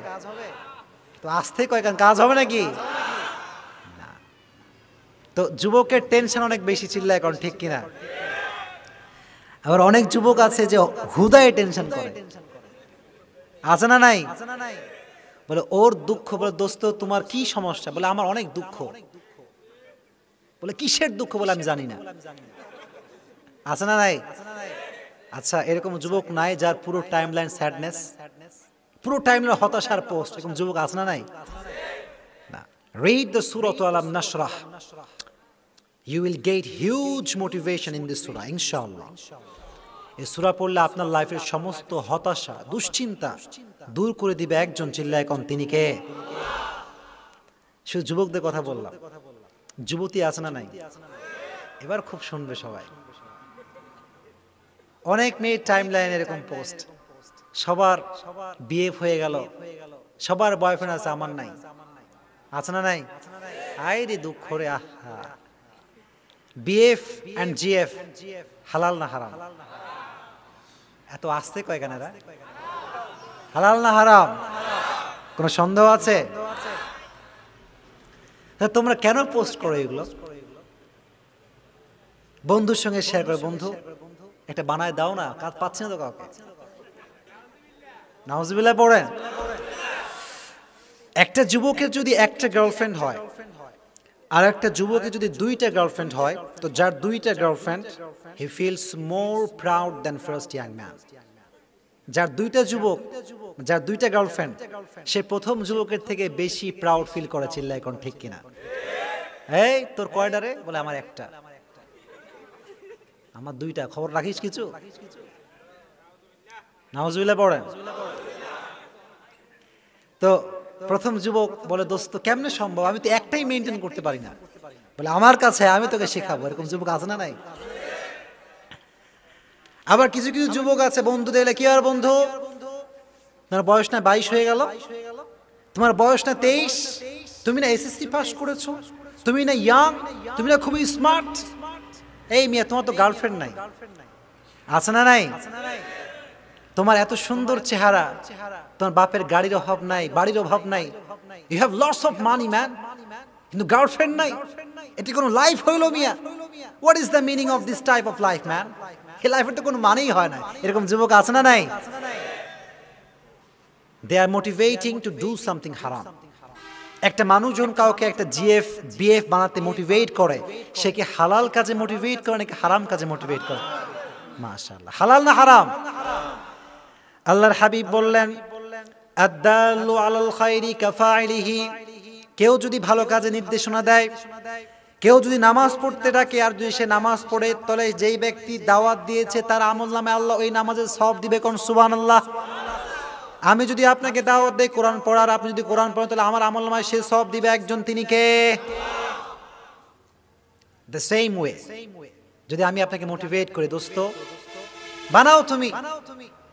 তো আসতে কয় কাজ হবে নাকি? না। তো যুবকের টেনশন অনেক বেশি, চিল্লা এখন ঠিক কিনা? আবার অনেক যুবক আছে যে হুদায় টেনশন করে, আছে না নাই? বলে ওর দুঃখ, বলে দোস্ত তোমার কি সমস্যা? বলে আমার অনেক দুঃখ। বলে কিসের দুঃখ? বলে আমি জানি না। আছে না নাই? আচ্ছা, এরকম যুবক নাই যার পুরো টাইমলাইন স্যাডনেস, পুরো টাইমলাইন হতাশার পোস্ট? এরকম যুবক আছে না নাই? না। রিড দ্য সূরা আলাম নাশরাহ, you will get huge motivation in this surah ইনশাআল্লাহ। এই সূরা পড়লে আপনার লাইফের সমস্ত হতাশা, দুশ্চিন্তা দূর করে দিবে একজন। চিল্লায় কোন তিনি কে? শুধু যুবকদের কথা বললাম, যুবতী আছে না নাই? এবার খুব শুনবে সবাই। অনেক মেয়ের টাইমলাইন এরকম পোস্ট, সবার বিএফ হয়ে গেল, সবার বয়ফ্রেন্ড আছে, আমার নাই। আছে না নাই? আইরে দুঃখ রে। আহা, বিএফ এন্ড জিএফ হালাল না হারাম? এত আস্তে কয় কেন এরা? হালাল না হারাম? কোনো সন্দেহ আছে? তোমরা কেন পোস্ট করো এগুলো? বন্ধুর সঙ্গে শেয়ার করে, বন্ধু একটা বানায় দাও না, কাজ পাচ্ছি না তো কাউকে। নাউজুবিল্লাহ পড়েন। একটা যুবকের যদি একটা গার্লফ্রেন্ড হয় আর একটা যুবকের যদি দুইটা গার্লফ্রেন্ড হয়, তো যার দুইটা girlfriend he feels more proud than first young man. যার দুইটা যুবক, যার দুইটা গার্লফ্রেন্ড, সে প্রথম যুবকের থেকে বেশি প্রাউড ফিল করে। চিল্লায় কোন ঠিক কিনা? এই তোর কয়টা রে? বলে আমার একটা। আমার দুইটা। খবর রাখিস কিছু? নাউজুবিল্লাহ পড়েন। তো প্রথম যুবক বলে দোস্ত কেমনে সম্ভব, আমি তো একটাই মেনটেন করতে পারি না। বলে আমার কাছে, আমি তোকে শেখাবো। এরকম যুবক আছে না নাই? আবার কিছু কিছু যুবক আছে, বন্ধু দেখলে কি আর বন্ধু, তোমার বয়স না 22 হয়ে গেল, তোমার বয়স না 23, তুমি না এসএসসি পাস করেছো, তুমি না ইয়াং, তুমি না খুবই স্মার্ট। এই মিয়া, তোমার তো গার্লফ্রেন্ড নাই। আছে না নাই? তোমার এত সুন্দর চেহারা, তোমার বাপের গাড়ির অভাব নাই, বাড়ির অভাব নাই, you have lots of money man, কিন্তু গার্লফ্রেন্ড নাই। এটি কোনো লাইফ হইল মিয়া? What is the meaning of this type of life man? এই লাইফের তো কোনো মানেই হয় না। এরকম যুবক আছে না নাই? দে আর মোটিভেটিং টু ডু সামথিং হারাম। একটা মানুষ যখন কাউকে একটা জিএফ বিএফ বানাতে মোটিভেট করে, সে কি হালাল কাজে মোটিভেট করে নাকি হারাম কাজে মোটিভেট করে? মাশাআল্লাহ। হালাল না হারাম? আল্লাহর হাবিব বললেন, আদ-দাল্লু আলাল খায়রি কাফাইলিহি। কেউ যদি ভালো কাজে নির্দেশনা দেয়, কেউ যদি নামাজ পড়তে ডাকে আর যদি সে নামাজ পড়ে, তাহলে যেই ব্যক্তি দাওয়াত দিয়েছে তার আমলনামে আল্লাহ ওই নামাজের সওয়াব দিবে। কোন সুবহানাল্লাহ। আমি যদি আপনাকে দাওয়াত দেই কোরআন পড়ার, আপনি যদি কোরআন পড়েন, তাহলে আমার আমলনামায় সে সওয়াব দিবে একজন, তিনি কে? দ্য সেম ওয়ে, যদি আমি আপনাকে মোটিভেট করি, দোস্ত বানাও তুমি,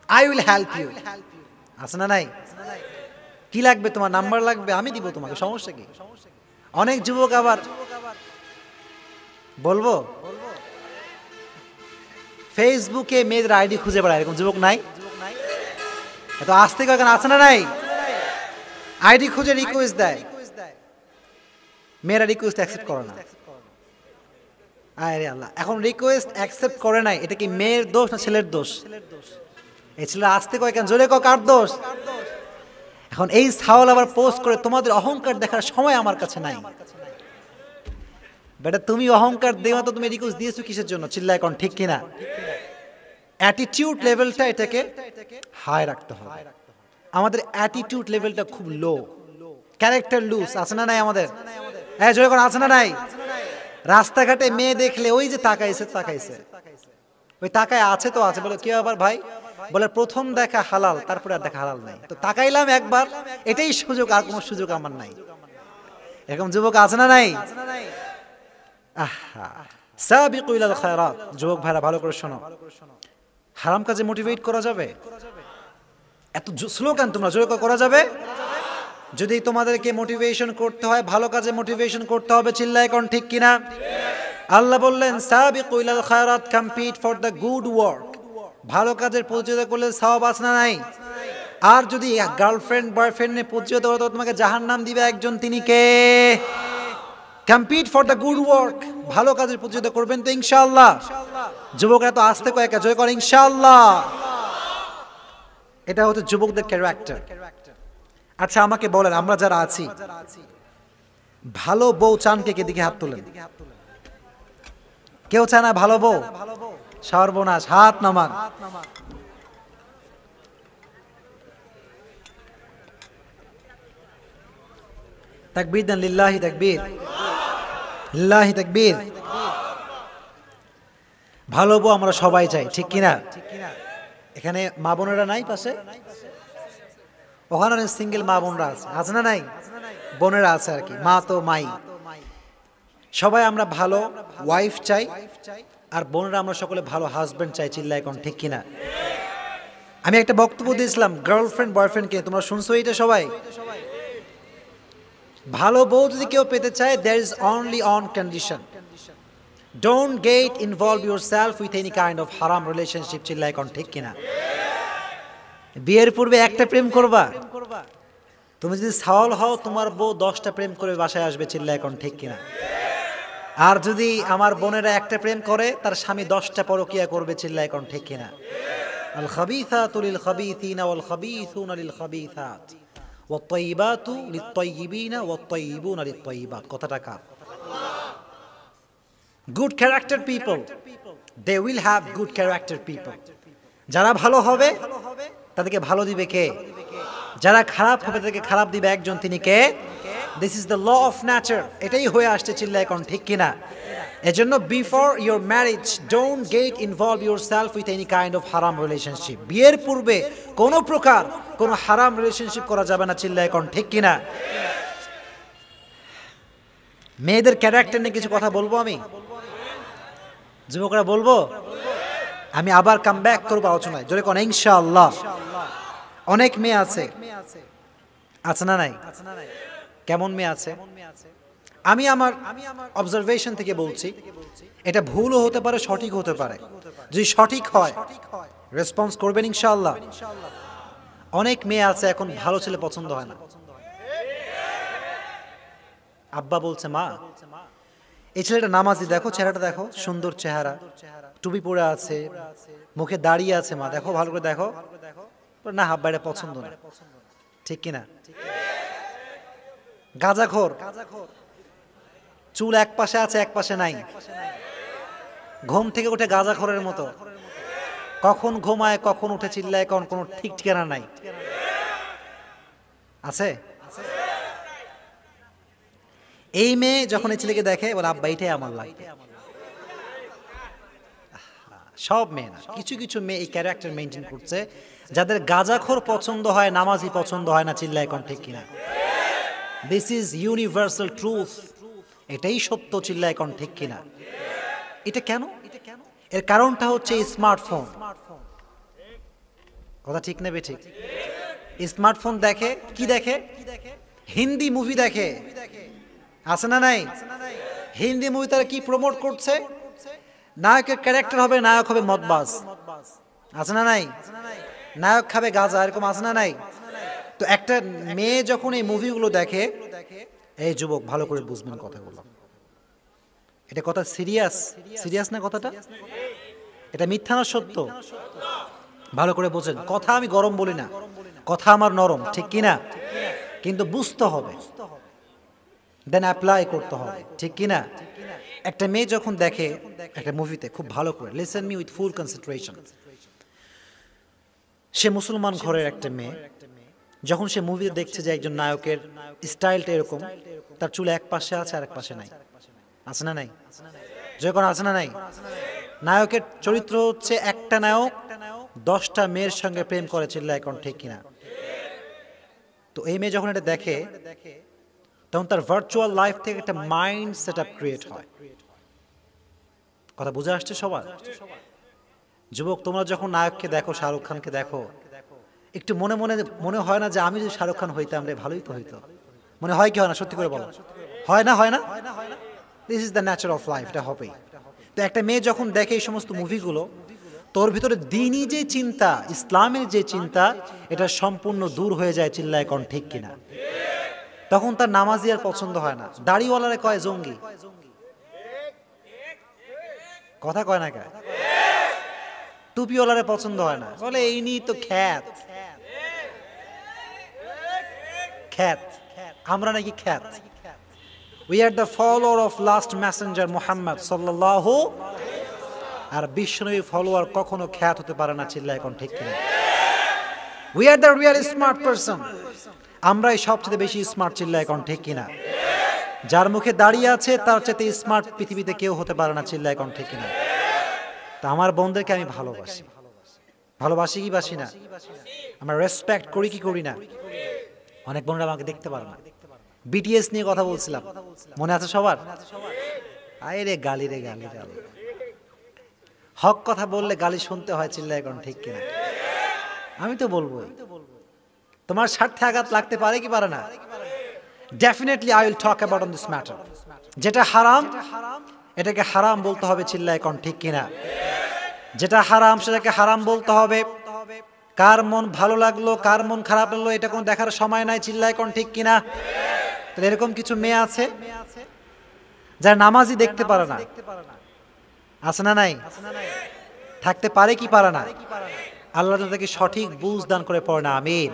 আই উইল হেল্প ইউ। আছে না নাই? কি লাগবে তোমার? নাম্বার লাগবে? আমি দিব তোমাকে, সমস্যা কি? অনেক যুবক আবার বলবো ফেসবুকে মেয়েদের আইডি খুঁজে বেড়ায়। এরকম যুবক নাই? এত আসতে কয়েক আছে না নাই? আইডি খুঁজে রিকোয়েস্ট দেয়, মেয়েরা রিকোয়েস্ট অ্যাকসেপ্ট করে না। আরে আল্লাহ, এখন রিকোয়েস্ট অ্যাকসেপ্ট করে নাই, এটা কি মেয়ের দোষ না ছেলের দোষ? এই ছেলে আসতে কয় কেন? জোরে কার দোষ? এখন এই সাওয়াল আবার পোস্ট করে, তোমাদের অহংকার দেখার সময় আমার কাছে নাই। বেটা তুমি অহংকার দেওয়া তো তুমি রিকোয়েস্ট দিয়েছো কিসের জন্য? চিল্লায় কোন ঠিক কিনা? অ্যাটিটিউড লেভেলটা এটাকে হাই রাখতে হবে। আমাদের অ্যাটিটিউড লেভেলটা খুব লো, ক্যারেক্টার লুজ। আছে না নাই আমাদের? হ্যাঁ জোরে কোন আছে না নাই? রাস্তাঘাটে মেয়ে দেখলে ওই যে তাকাইছে, ওই তাকায় আছে তো আছে, বলে কি আবার ভাই? বলে প্রথম দেখা হালাল, তারপরে আর দেখা হালাল নাই। তো তাকাইলাম একবার, এটাই সুযোগ, আর কোনো সুযোগ আমার নাই। এরকম যুবক আছে না নাই? আহা, সাবিকু ইলাল খায়রাত। যুবক ভাইরা ভালো করে শোনো, হারাম কাজে মোটিভেট করা যাবে? এত স্লোগান তোমরা জোরে করা যাবে? যদি তোমাদেরকে মোটিভেশন করতে হয়, ভালো কাজে মোটিভেশন করতে হবে। চিল্লায় কোন ঠিক কিনা? আল্লাহ বললেন, সাবিকু ইলাল খায়রাত, compete for the good work. ভালো কাজের প্রতিযোগিতা করলে সওয়াব আছে না নাই? আর যদি গার্লফ্রেন্ড বয়ফ্রেন্ড নিয়ে প্রতিযোগিতা করো, তোমাকে জাহান্নাম দিবে একজন, তিনি কে? Compete for the good work. ভালো কাজের প্রতিযোগিতা করবেন তো ইনশাআল্লাহ? যুবকরা তো আসতে কয়েক জয় করে ইনশাআল্লাহ। এটা হচ্ছে যুবকদের ক্যারেক্টার। আচ্ছা আমাকে বলেন, আমরা যারা আছি ভালো বউ চান কে? কে দিকে হাত তোলেন। কেউ চায় না ভালো বউ? সর্বনাশ, হাত নামান। তাকবীর দেন, লিল্লাহি তাকবীর, লিল্লাহি তাকবীর। ভালো বউ আমরা সবাই চাই, ঠিক কিনা? এখানে মা বোনেরা নাই পাশে? ওখানে অনেক সিঙ্গেল মা বোনরা আছে, আছে না নাই? বোনেরা আছে আর কি, মা তো মাই। সবাই আমরা ভালো ওয়াইফ চাই, আর বোনেরা আমরা সকলে ভালো হাজবেন্ড চাই। চিল্লা এখন, ঠিক কিনা? আমি একটা বক্তব্য দিয়েছিলাম গার্লফ্রেন্ড বয়ফ্রেন্ডকে, তোমরা শুনছো এটা সবাই? ভালো বউ যদি কেউ পেতে চায়, there is only on condition, don't get involve yourself with any kind of haram relationship. চিল্লা এখন, ঠিক কিনা? বিয়ের পূর্বে একটা প্রেম করবা? তুমি যদি সাওয়াল হও, তোমার বউ 10টা প্রেম করে বাসায় আসবে। চিল্লা এখন, ঠিক কিনা? আর যদি আমার বোনেরা একটা প্রেম করে, তার স্বামী 10টা পরকিয়া করবে। চিল্লা এখন, ঠিক কিনা? আল খাবিসাতু লিল খাবিসিনা ওয়াল খাবিসুনা লিল খাবিসাত ওয়াত তাইয়িবাতু লিত তাইয়িবিনা ওয়াত তাইয়িবুনা লিত তাইয়িবাত। কথাটা কার? Good character people, they will have good character people. যারা ভালো হবে তাদেরকে ভালো দিবে কে? যারা খারাপ হবে তাদেরকে খারাপ দিবে একজন, তিনি কে? This is the law of nature. এটাই হয়ে আসছে। চিল্লা এখন, ঠিক কিনা? এজন্য before your marriage don't get involve yourself with any kind of হারাম রিলেশনশিপ। বিয়ের পূর্বে কোনো প্রকার কোনো হারাম রিলেশনশিপ করা যাবে না। চিল্লা এখন, ঠিক কিনা? মেয়েদের ক্যারেক্টার নিয়ে কিছু কথা বলবো আমি, যুবকরা বলবো। আমি আবার কাম ব্যাক করবো আলোচনায়, জোরে কোন ইনশাআল্লাহ। অনেক মেয়ে আছে, আছে না নাই? কেমন মেয়ে আছে? আমি আমার অবজারভেশন থেকে বলছি, এটা ভুলও হতে পারে, সঠিক হতে পারে। যদি সঠিক হয় রেসপন্স করবেন ইনশাআল্লাহ। অনেক মেয়ে আছে এখন ভালো ছেলে পছন্দ হয় না। আব্বা বলছে, মা এই ছেলেটা নামাজি, দেখো চেহারাটা দেখো, সুন্দর চেহারা, টুপি পরে আছে, মুখে দাঁড়িয়ে আছে, মা দেখো ভালো করে দেখো। না আব্বা, এটা পছন্দ না। ঠিক কিনা? গাঁজাখোর, চুল এক পাশে আছে এক পাশে নাই, ঘুম থেকে উঠে গাঁজাখোরের মতো, কখন ঘুমায় কখন উঠে চিল্লায়, কখন কোনো ঠিক ঠিকানা নাই। আছে? এই মেয়ে যখন এই ছেলেকে দেখে বলে, আব্বা এটাই আমার লাগবে। সব মেয়ে না, কিছু কিছু মেয়ে এই ক্যারেক্টার মেনটেন করছে, যাদের গাঁজাখোর পছন্দ হয়, নামাজি পছন্দ হয় না। চিল্লায় এখন, ঠিক কিনা? This is universal truth. এটাই সত্য। চিল্লায় এখন, ঠিক কিনা? এটা কেন? এর কারণটা হচ্ছে স্মার্টফোন। কথা ঠিক নেবে? ঠিক। স্মার্টফোন দেখে, কি দেখে? হিন্দি মুভি দেখে, আছে না নাই? হিন্দি মুভি তারা কি প্রমোট করছে? নায়কের ক্যারেক্টার হবে, নায়ক হবে মদবাজ, আছে না নাই? নায়ক খাবে গাঁজা, এরকম আছে না নাই? তো একটা মেয়ে যখন এই মুভিগুলো দেখে, এই যুবক ভালো করে বুঝবেন কথাগুলো, এটা কথা সিরিয়াস, সিরিয়াস না কথাটা? এটা মিথ্যা না সত্য? ভালো করে বোঝেন কথা। আমি গরম বলি না, কথা আমার নরম, ঠিক কিনা? কিন্তু বুঝতে হবে, দেন অ্যাপ্লাই করতে হবে, ঠিক কিনা? একটা মেয়ে যখন দেখে একটা মুভিতে, খুব ভালো করে listen me with full concentration, সে মুসলমান ঘরের একটা মেয়ে, যখন সে মুভিতে দেখছে যে একজন নায়কের স্টাইলটা এরকম, তার চুল এক পাশে আছে আর এক পাশে নাই, আছে না নাই? যখন আছে না নাই? নায়কের চরিত্র হচ্ছে একটা নায়ক 10টা মেয়ের সঙ্গে প্রেম করে। চিল্লা এখন, ঠিক কিনা? তো এই মেয়ে যখন এটা দেখে, তখন তার ভার্চুয়াল লাইফ থেকে একটা মাইন্ড সেট আপ ক্রিয়েট হয়। কথা বুঝে আসছে সবার? যুবক, তোমরা যখন নায়ককে দেখো, শাহরুখ খানকে দেখো, একটু মনে মনে মনে হয় না যে আমি যদি শাহরুখ খান হইতাম রে, ভালোই তো হইতো? মনে হয় কি হয় না? সত্যি করে বলো, হয় না? হয় না? This is the Nature of life, এটা হবেই। তো একটা মেয়ে যখন দেখে এই সমস্ত মুভিগুলো, তোর ভিতরে দ্বীনি যে চিন্তা, ইসলামের যে চিন্তা, এটা সম্পূর্ণ দূর হয়ে যায়। চিল্লা এখন, ঠিক কিনা? তখন তার নামাজি আর পছন্দ হয় না, দাড়িওয়ালারে কয় জঙ্গি, কথা কয় না? টুপিওয়ালারে পছন্দ হয় না, বলে এই নিয়ে তো খ্যাত, খ্যাত, আমরা নাকি খ্যাত। We are the follower of last messenger Muhammad sallallahu, আর বিশ্বনবী ফলোয়ার কখনো খ্যাত হতে পারে না, চিল্লায় এখন ঠিক কিনা? We are the real smart person, আমরাই সবচেয়ে বেশি স্মার্ট, চিল্লায় এখন ঠিক কিনা? যার মুখে দাঁড়িয়ে আছে তার চাইতে স্মার্ট পৃথিবীতে কেউ হতে পারে না, চিল্লায় এখন ঠিক কিনা? তা আমার বোনদেরকে আমি ভালোবাসি, ভালোবাসি কি বাসি না? আমরা রেসপেক্ট করি কি করি না? অনেক বোনরা আমাকে দেখতে পারে না। বিটিএস নিয়ে কথা বলছিলাম, মনে আছে সবার? আরে রে গালি, রে গালি, গালি। হক কথা বললে গালি শুনতে হয়, চিল্লায় এখন ঠিক কিনা? আমি তো বলবো, তোমার স্বার্থে আঘাত লাগতে পারে কি পারে না? Definitely I will talk about on this matter. যেটা হারাম এটাকে হারাম বলতে হবে, চিল্লায় এখন ঠিক কিনা? যেটা হারাম সেটাকে হারাম বলতে হবে। কার মন ভালো লাগলো কার মন খারাপ লাগলো এটা কোনো দেখার সময় নাই, চিল্লায় এখন ঠিক কিনা? তাহলে এরকম কিছু মেয়ে আছে যারা নামাজই দেখতে পারে না, আছে না নাই? থাকতে পারে কি পারে না? আল্লাহ তাদেরকে সঠিক বুঝ দান করে পড়ে না, আমিন।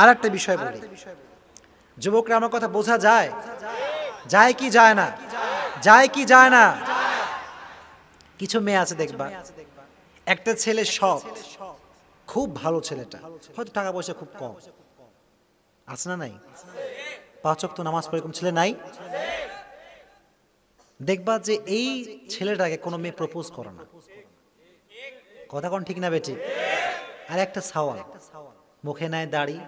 আর একটা বিষয় বলি, যুবকরা আমার কথা বোঝা যায়? যায় কি যায় না? যায় কি যায় না? কিছু মেয়ে আছে দেখবা, একটা ছেলে সৎ, খুব ভালো ছেলেটা, হয়তো টাকা পয়সা খুব কম, আছে না নাই? 5 ওয়াক্ত নামাজ পড়ে, এরকম ছেলে নাই? দেখবা যে এই ছেলেটাকে কোনো মেয়ে প্রপোজ করে না, কথা কোন ঠিক না বেটি? আর একটা সাওয়াল, মুখে নাই দাড়ি,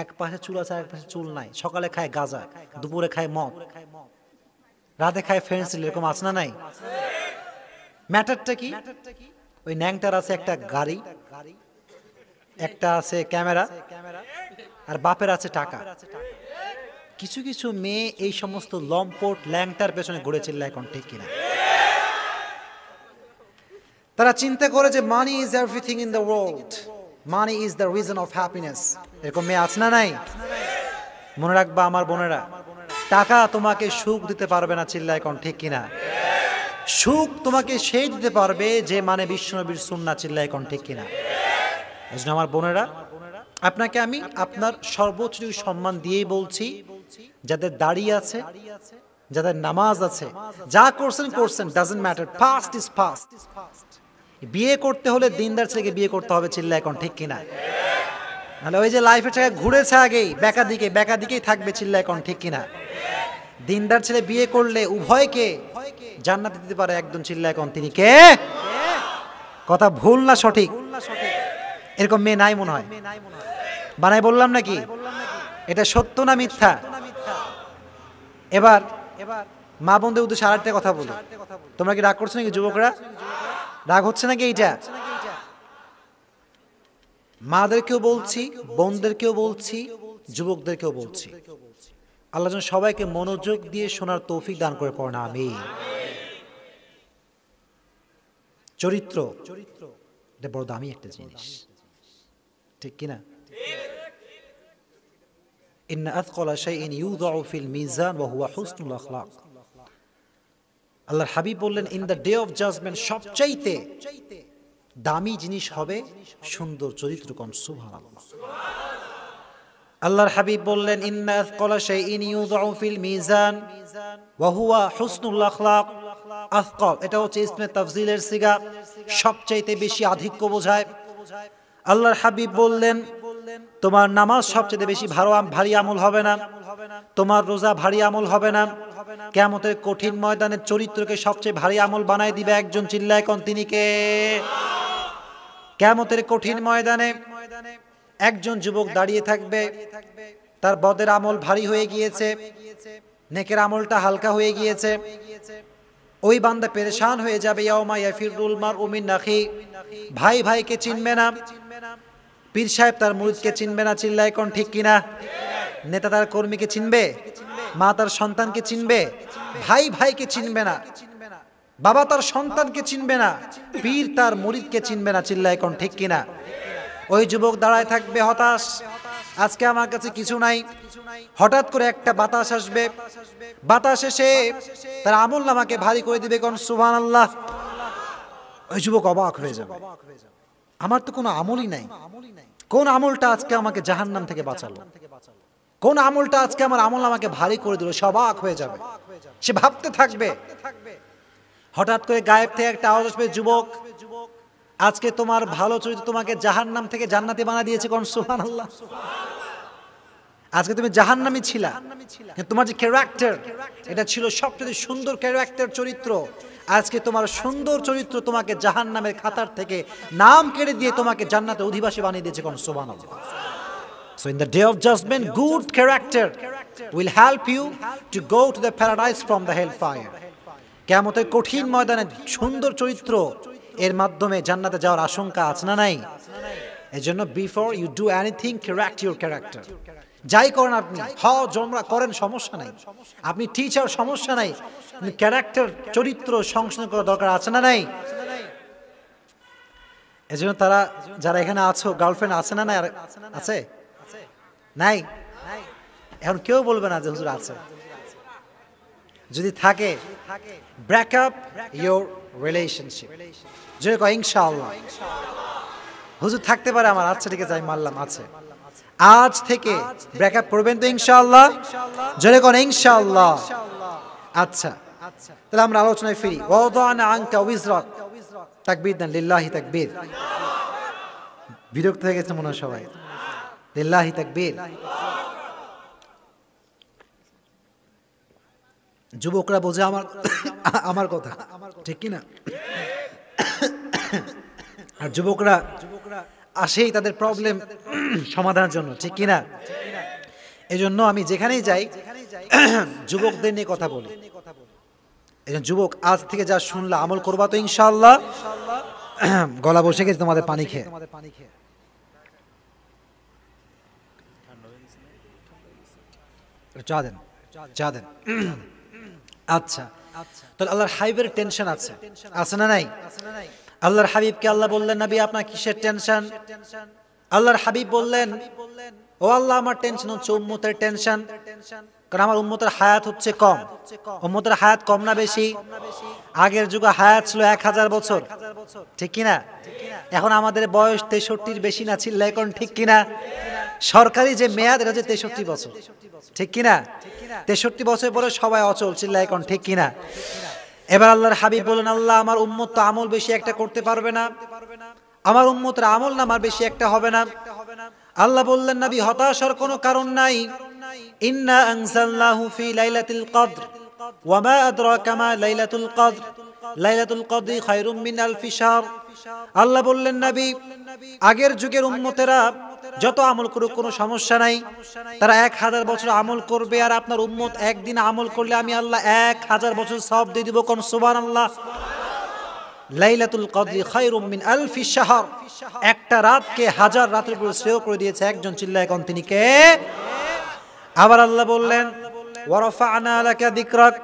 এক পাশে চুল আছে আর এক পাশে চুল নাই, সকালে খায় গাঁজা, দুপুরে খায় মদ, রাতে খায় ফেন্সিল, এরকম আছে না নাই? ম্যাটারটা কি? ওই ন্যাংটার আছে একটা গাড়ি, একটা আছে ক্যামেরা, আর বাপের আছে টাকা। কিছু কিছু মেয়ে এই সমস্ত লম্পট ল্যাংটার পেছনে ঘুরে, চিল্লায় এখন ঠিক কিনা? তারা চিন্তা করে যে money is everything in the world, money is the reason of happiness, এরকম মেয়ে আছে না নাই? মনে রাখবা আমার বোনেরা, টাকা তোমাকে সুখ দিতে পারবে না, চিল্লায় এখন ঠিক কিনা? সুখ তোমাকে সেই দিতে পারবে যে মানে বিশ্বনবীর সুন্নাহ, চিল্লায় এখন ঠিক কিনা? এজন্য আমার বোনেরা, আপনাকে আমি আপনার সর্বোচ্চ সম্মান দিয়েই বলছি, যাদের দাড়ি আছে, যাদের নামাজ আছে, যা করছেন করছেন, doesn't matter, past is past. বিয়ে করতে হলে দিনদার ছেলেকে বিয়ে করতে হবে, চিল্লায় এখন ঠিক কিনা? নাহলে ওই যে লাইফের টাকা ঘুরেছে আগেই বেকা দিকেই থাকবে, চিল্লায় এখন ঠিক কিনা? দিনদার ছেলে বিয়ে করলে উভয়কে জান্নাতে দিতে পারে একজন, চিল্লায় এখন তিনি কে? কথা ভুল না সঠিক? এরকম মেয়ে নাই মনে হয়, বানাই বললাম নাকি? এটা সত্য না মিথ্যা? এবার মা বোনদের উদ্দেশ্যে আরেকটা কথা বলি, তোমরা কি রাগ করছো নাকি? যুবকরা রাগ হচ্ছে নাকি? এইটা মাদেরকেও বলছি, বোনদেরকেও বলছি, যুবকদেরকেও বলছি, আল্লাহ যেন সবাইকে মনোযোগ দিয়ে শোনার তৌফিক দান করে পড়ে না, আমিন। চরিত্র এটা বড় দামি একটা জিনিস, ঠিক কিনা? ইন্না আথকালা শাইইন ইউযাউ ফিল মিজান ওয়া হুয়া হুসনুল আখলাক। আল্লাহর হাবিব বললেন, in the day of judgement সবচাইতে দামি জিনিস হবে সুন্দর চরিত্র। কোন সুবহানাল্লাহ। আল্লাহর হাবিব বললেন, ইন্না আথকালা শাইইন ইউযাউ ফিল মিজান ওয়া হুয়া হুসনুল আখলাক। আথকাল এটা হচ্ছে ইসমে তাফজিলের সিগা, সবচাইতে বেশি আধিক্য বোঝায়। আল্লাহর হাবিব বললেন, তোমার নামাজ সবচেয়ে বেশি ভারী আমল হবে না, তোমার রোজা ভারী আমল হবে না, কিয়ামতের কঠিন ময়দানে চরিত্রকে সবচেয়ে ভারী আমল বানায় দিবে একজন, চিল্লায় কোন তিনি কে? কিয়ামতের কঠিন ময়দানে একজন যুবক দাঁড়িয়ে থাকবে, তার বদের আমল ভারী হয়ে গিয়েছে, নেকের আমলটা হালকা হয়ে গিয়েছে। ওই বান্দা পেরেশান হয়ে যাবে, ইয়াউমা ইয়াফিরুল মারউ মিন আখি, ভাই ভাইকে চিনবে না, পীর সাহেব তার মুরিদকে চিনবে না, চিল্লায় কোন ঠিক কিনা? নেতা তার কর্মীকে চিনবে, মা তার সন্তানকে চিনবে, ভাই ভাইকে চিনবে না, বাবা তার সন্তানকে চিনবে না, পীর তার মুরিদকে চিনবে না, চিল্লায় কোন ঠিক কিনা? ওই যুবক দাঁড়ায় থাকবে হতাশ, আজকে আমার কাছে কিছু নাই। হঠাৎ করে একটা বাতাস আসবে, বাতাস এসে তার আমল নামাকে ভারী করে দিবে, কোন সুবহানাল্লাহ। ওই যুবক অবাক হয়ে যাবে, আমার তো কোনো আমলই নাই, কোন আমলটা আজকে আমাকে জাহান্নাম থেকে বাঁচালো? কোন আমলটা আজকে আমার আমল আমাকে ভারী করে দিল, সে অবাক হয়ে যাবে, সে ভাবতে থাকবে। হঠাৎ করে গায়েব থেকে একটা আওয়াজ আসবে, যুবক আজকে তোমার ভালো চরিত্র তোমাকে জাহান্নাম থেকে জান্নাতি বানিয়ে দিয়েছে, কোন সুবহানাল্লাহ। আজকে তুমি জাহান্নামী ছিলা, কিন্তু তোমার যে ক্যারেক্টার এটা ছিল সবচেয়ে সুন্দর ক্যারেক্টার, চরিত্র। আজকে তোমার সুন্দর চরিত্র তোমাকে জাহান্নামের খাতার থেকে নাম কেড়ে দিয়ে তোমাকে জান্নাতে অধিবাসী বানিয়ে দিয়েছে, কোন সুবহানাল্লাহ। So in the day of judgment, good character will help you to go to the paradise from the hellfire. কিয়ামতের কঠিন ময়দানে সুন্দর চরিত্র এর মাধ্যমে জান্নাতে যাওয়ার আশঙ্কা আছে না নাই? এজন্য before you do anything, correct your character. যাই করেন আপনি, জমরা করেন, সমস্যা নাই, আপনি টিচার, সমস্যা নাই, ক্যারেক্টার চরিত্র সংশোধন করা দরকার আছে না নাই? এজন্য তারা যারা এখানে আছো, গার্লফ্রেন্ড আছে না নাই? আছে নাই? এখন কেউ বলবে না যে হুজুর আছে। যদি থাকে, ব্রেক আপ ইউর রিলেশনশিপ। যদি কয় ইনশাআল্লাহ হুজুর থাকতে পারে আমার, আচ্ছা ঠিক আছে আমি মানলাম আছে, আজ থেকে ব্রেক আপ করবেন তো ইনশাআল্লাহ? যদি কোন ইনশাআল্লাহ। আচ্ছা, তাহলে আমরা আলোচনায় ফিরি। ওয়াদানা আনকা উইজরাক, তাকবীর দেন, লিল্লাহি তাকবীর। বিরক্ত হয়ে গেছে মনে হয় সবাই, লিল্লাহি তাকবীর। যুবকরা বোঝে আমার কথা, ঠিক কিনা? আর যুবকরা আসেই তাদের প্রবলেম সমাধানের জন্য, ঠিক কিনা? এই জন্য আমি যেখানেই যাই যুবকদের নিয়ে কথা বলি। এই জন্য যুবক, আজ থেকে যা শুনলা আমল করবা তো ইনশাআল্লাহ? গলা বসে গেছে তোমাদের পানি খেয়ে। চা দেন, চা দেন। আচ্ছা, তাহলে আল্লাহর হাবিবের টেনশন আছে, আছে না নাই? আল্লাহর হাবিবকে আল্লাহ বললেন, নবী আপনার কিসের টেনশন? আল্লাহর হাবিব বললেন, ও আল্লাহ আমার টেনশন হচ্ছে উম্মতের টেনশন, কারণ আমার উম্মতের হায়াত হচ্ছে কম। উম্মতের হায়াত কম না বেশি? আগের যুগে হায়াত ছিল 1000 বছর, ঠিক কিনা? এখন আমাদের বয়স 63-র বেশি না, ছিল এখন, ঠিক কিনা? সরকারি যে মেয়াদ এটা হচ্ছে 63 বছর, ঠিক কিনা? 63 বছর পরে সবাই অচল, চিল্লা এখন, ঠিক কিনা? এবার আল্লাহর হাবিব বলেন, আল্লাহ আমার উম্মত তো আমল বেশি একটা করতে পারবে না, আমার উম্মতের আমল নামার বেশি একটা হবে না। আল্লাহ বললেন, নবী হতাশার কোনো কারণ নাই। ইন্না আনজালনাহু ফি লাইলাতুল কদর ওয়া মা আদরাকা মা লাইলাতুল কদর লাইলাতুল কদরি খায়রুম মিন আলফি শাহর। আল্লাহ বললেন, নবী আগের যুগের উম্মতেরা যত আমল করুক কোনো সমস্যা নাই, তারা 1000 বছর আমল করবে, আর আপনার উম্মত একদিন আমল করলে আমি আল্লাহ 1000 বছর সওয়াব দিয়ে দিব, কোন সুবহানাল্লাহ। লাইলাতুল কদরি খায়রুম মিন আলফি শাহর, একটা রাতকে 1000 রাতের উপর শ্রেয় করে দিয়েছে একজন, চিল্লায় কোন, তিনি কে? আবার আল্লাহ বললেন, ওয়া রাফা'না লাকা যিকরাক,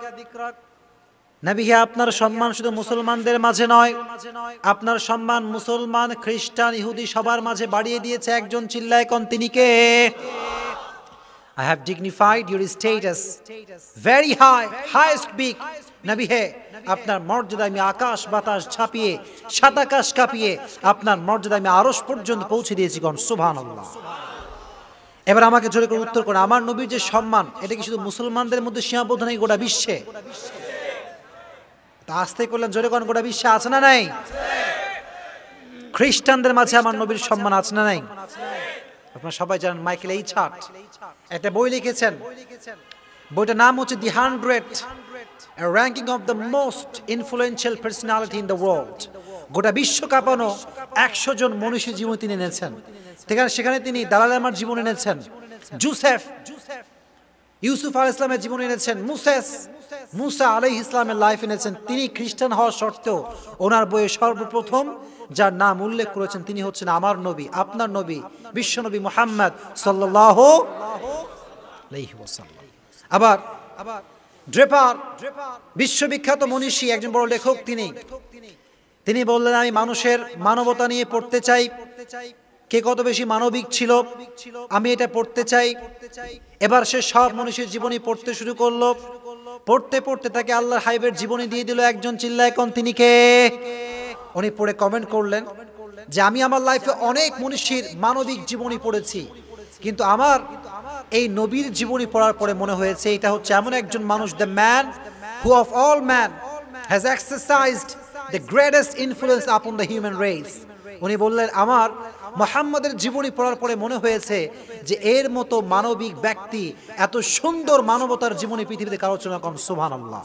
নবী আপনার সম্মান শুধু মুসলমানদের মাঝে নয়, আপনার সম্মান মুসলমান, খ্রিস্টান, ইহুদি সবার মাঝে বাড়িয়ে দিয়েছে একজন, চিল্লায় কোন, তিনি কে? I have dignified your status very high, highest big. নবী হে আপনার মর্যাদা আমি আকাশ বাতাস ছাপিয়ে, সাত আকাশ কাঁপিয়ে আপনার মর্যাদা আমি আরশ পর্যন্ত পৌঁছে দিয়েছি, কোন সুবহানাল্লাহ। এবার আমাকে জোরে করে উত্তর করুন, আমার নবীর যে সম্মান এটা কি শুধু মুসলমানদের মধ্যে সীমাবদ্ধ নাকি গোটা বিশ্বে? তা আস্তে করলেন, জোরে কোন, গোটা বিশ্বে আছে না নাই? খ্রিস্টানদের মাঝে আমার নবীর সম্মান আছে না নাই? আপনারা সবাই জানেন মাইকেল এইচ হার্ট একটা বই লিখেছেন, বইটার নাম হচ্ছে দি 100 A ranking of the most influential personality in the world. গোটা বিশ্ব কাঁপানো 100 জন মনীষীর জীবন তিনি এনেছেন। সেখানে তিনি দালাল লামার জীবন এনেছেন, ইউসুফ আলাইহিস সালামের জীবন এনেছেন, মুসা আলাইহিস ইসলামের লাইফ এনেছেন। তিনি খ্রিস্টান হওয়া সত্ত্বেও ওনার বইয়ে সর্বপ্রথম যার নাম উল্লেখ করেছেন তিনি হচ্ছেন আমার নবী, আপনার নবী, বিশ্বনবী মুহাম্মদ সাল্লাল্লাহু আলাইহি ওয়াসাল্লাম। আবার ড্রেপার, বিশ্ববিখ্যাত মনীষী, একজন বড় লেখক, তিনি বললেন, আমি মানুষের মানবতা নিয়ে পড়তে চাই, কে কত বেশি মানবিক ছিল আমি এটা পড়তে চাই। এবার সে সব মনীষীর জীবনী পড়তে শুরু করলো, পড়তে পড়তে তাকে আল্লাহর হাবিবের জীবনী দিয়ে দিল একজন, চিল্লায় কোন, তিনি কে? উনি পড়ে কমেন্ট করলেন যে আমি আমার লাইফে অনেক মনীষীর মানবিক জীবনী পড়েছি, কিন্তু আমার এই নবীর জীবনী পড়ার পরে মনে হয়েছে এটা হচ্ছে এমন একজন মানুষ, the man who of all man has exercised the greatest influence upon the human race. উনি বললেন, আমার মুহাম্মদের জীবনী পড়ার পরে মনে হয়েছে যে এর মতো মানবিক ব্যক্তি, এত সুন্দর মানবতার জীবনী পৃথিবীতে কারো ছিল না। সুবহানাল্লাহ।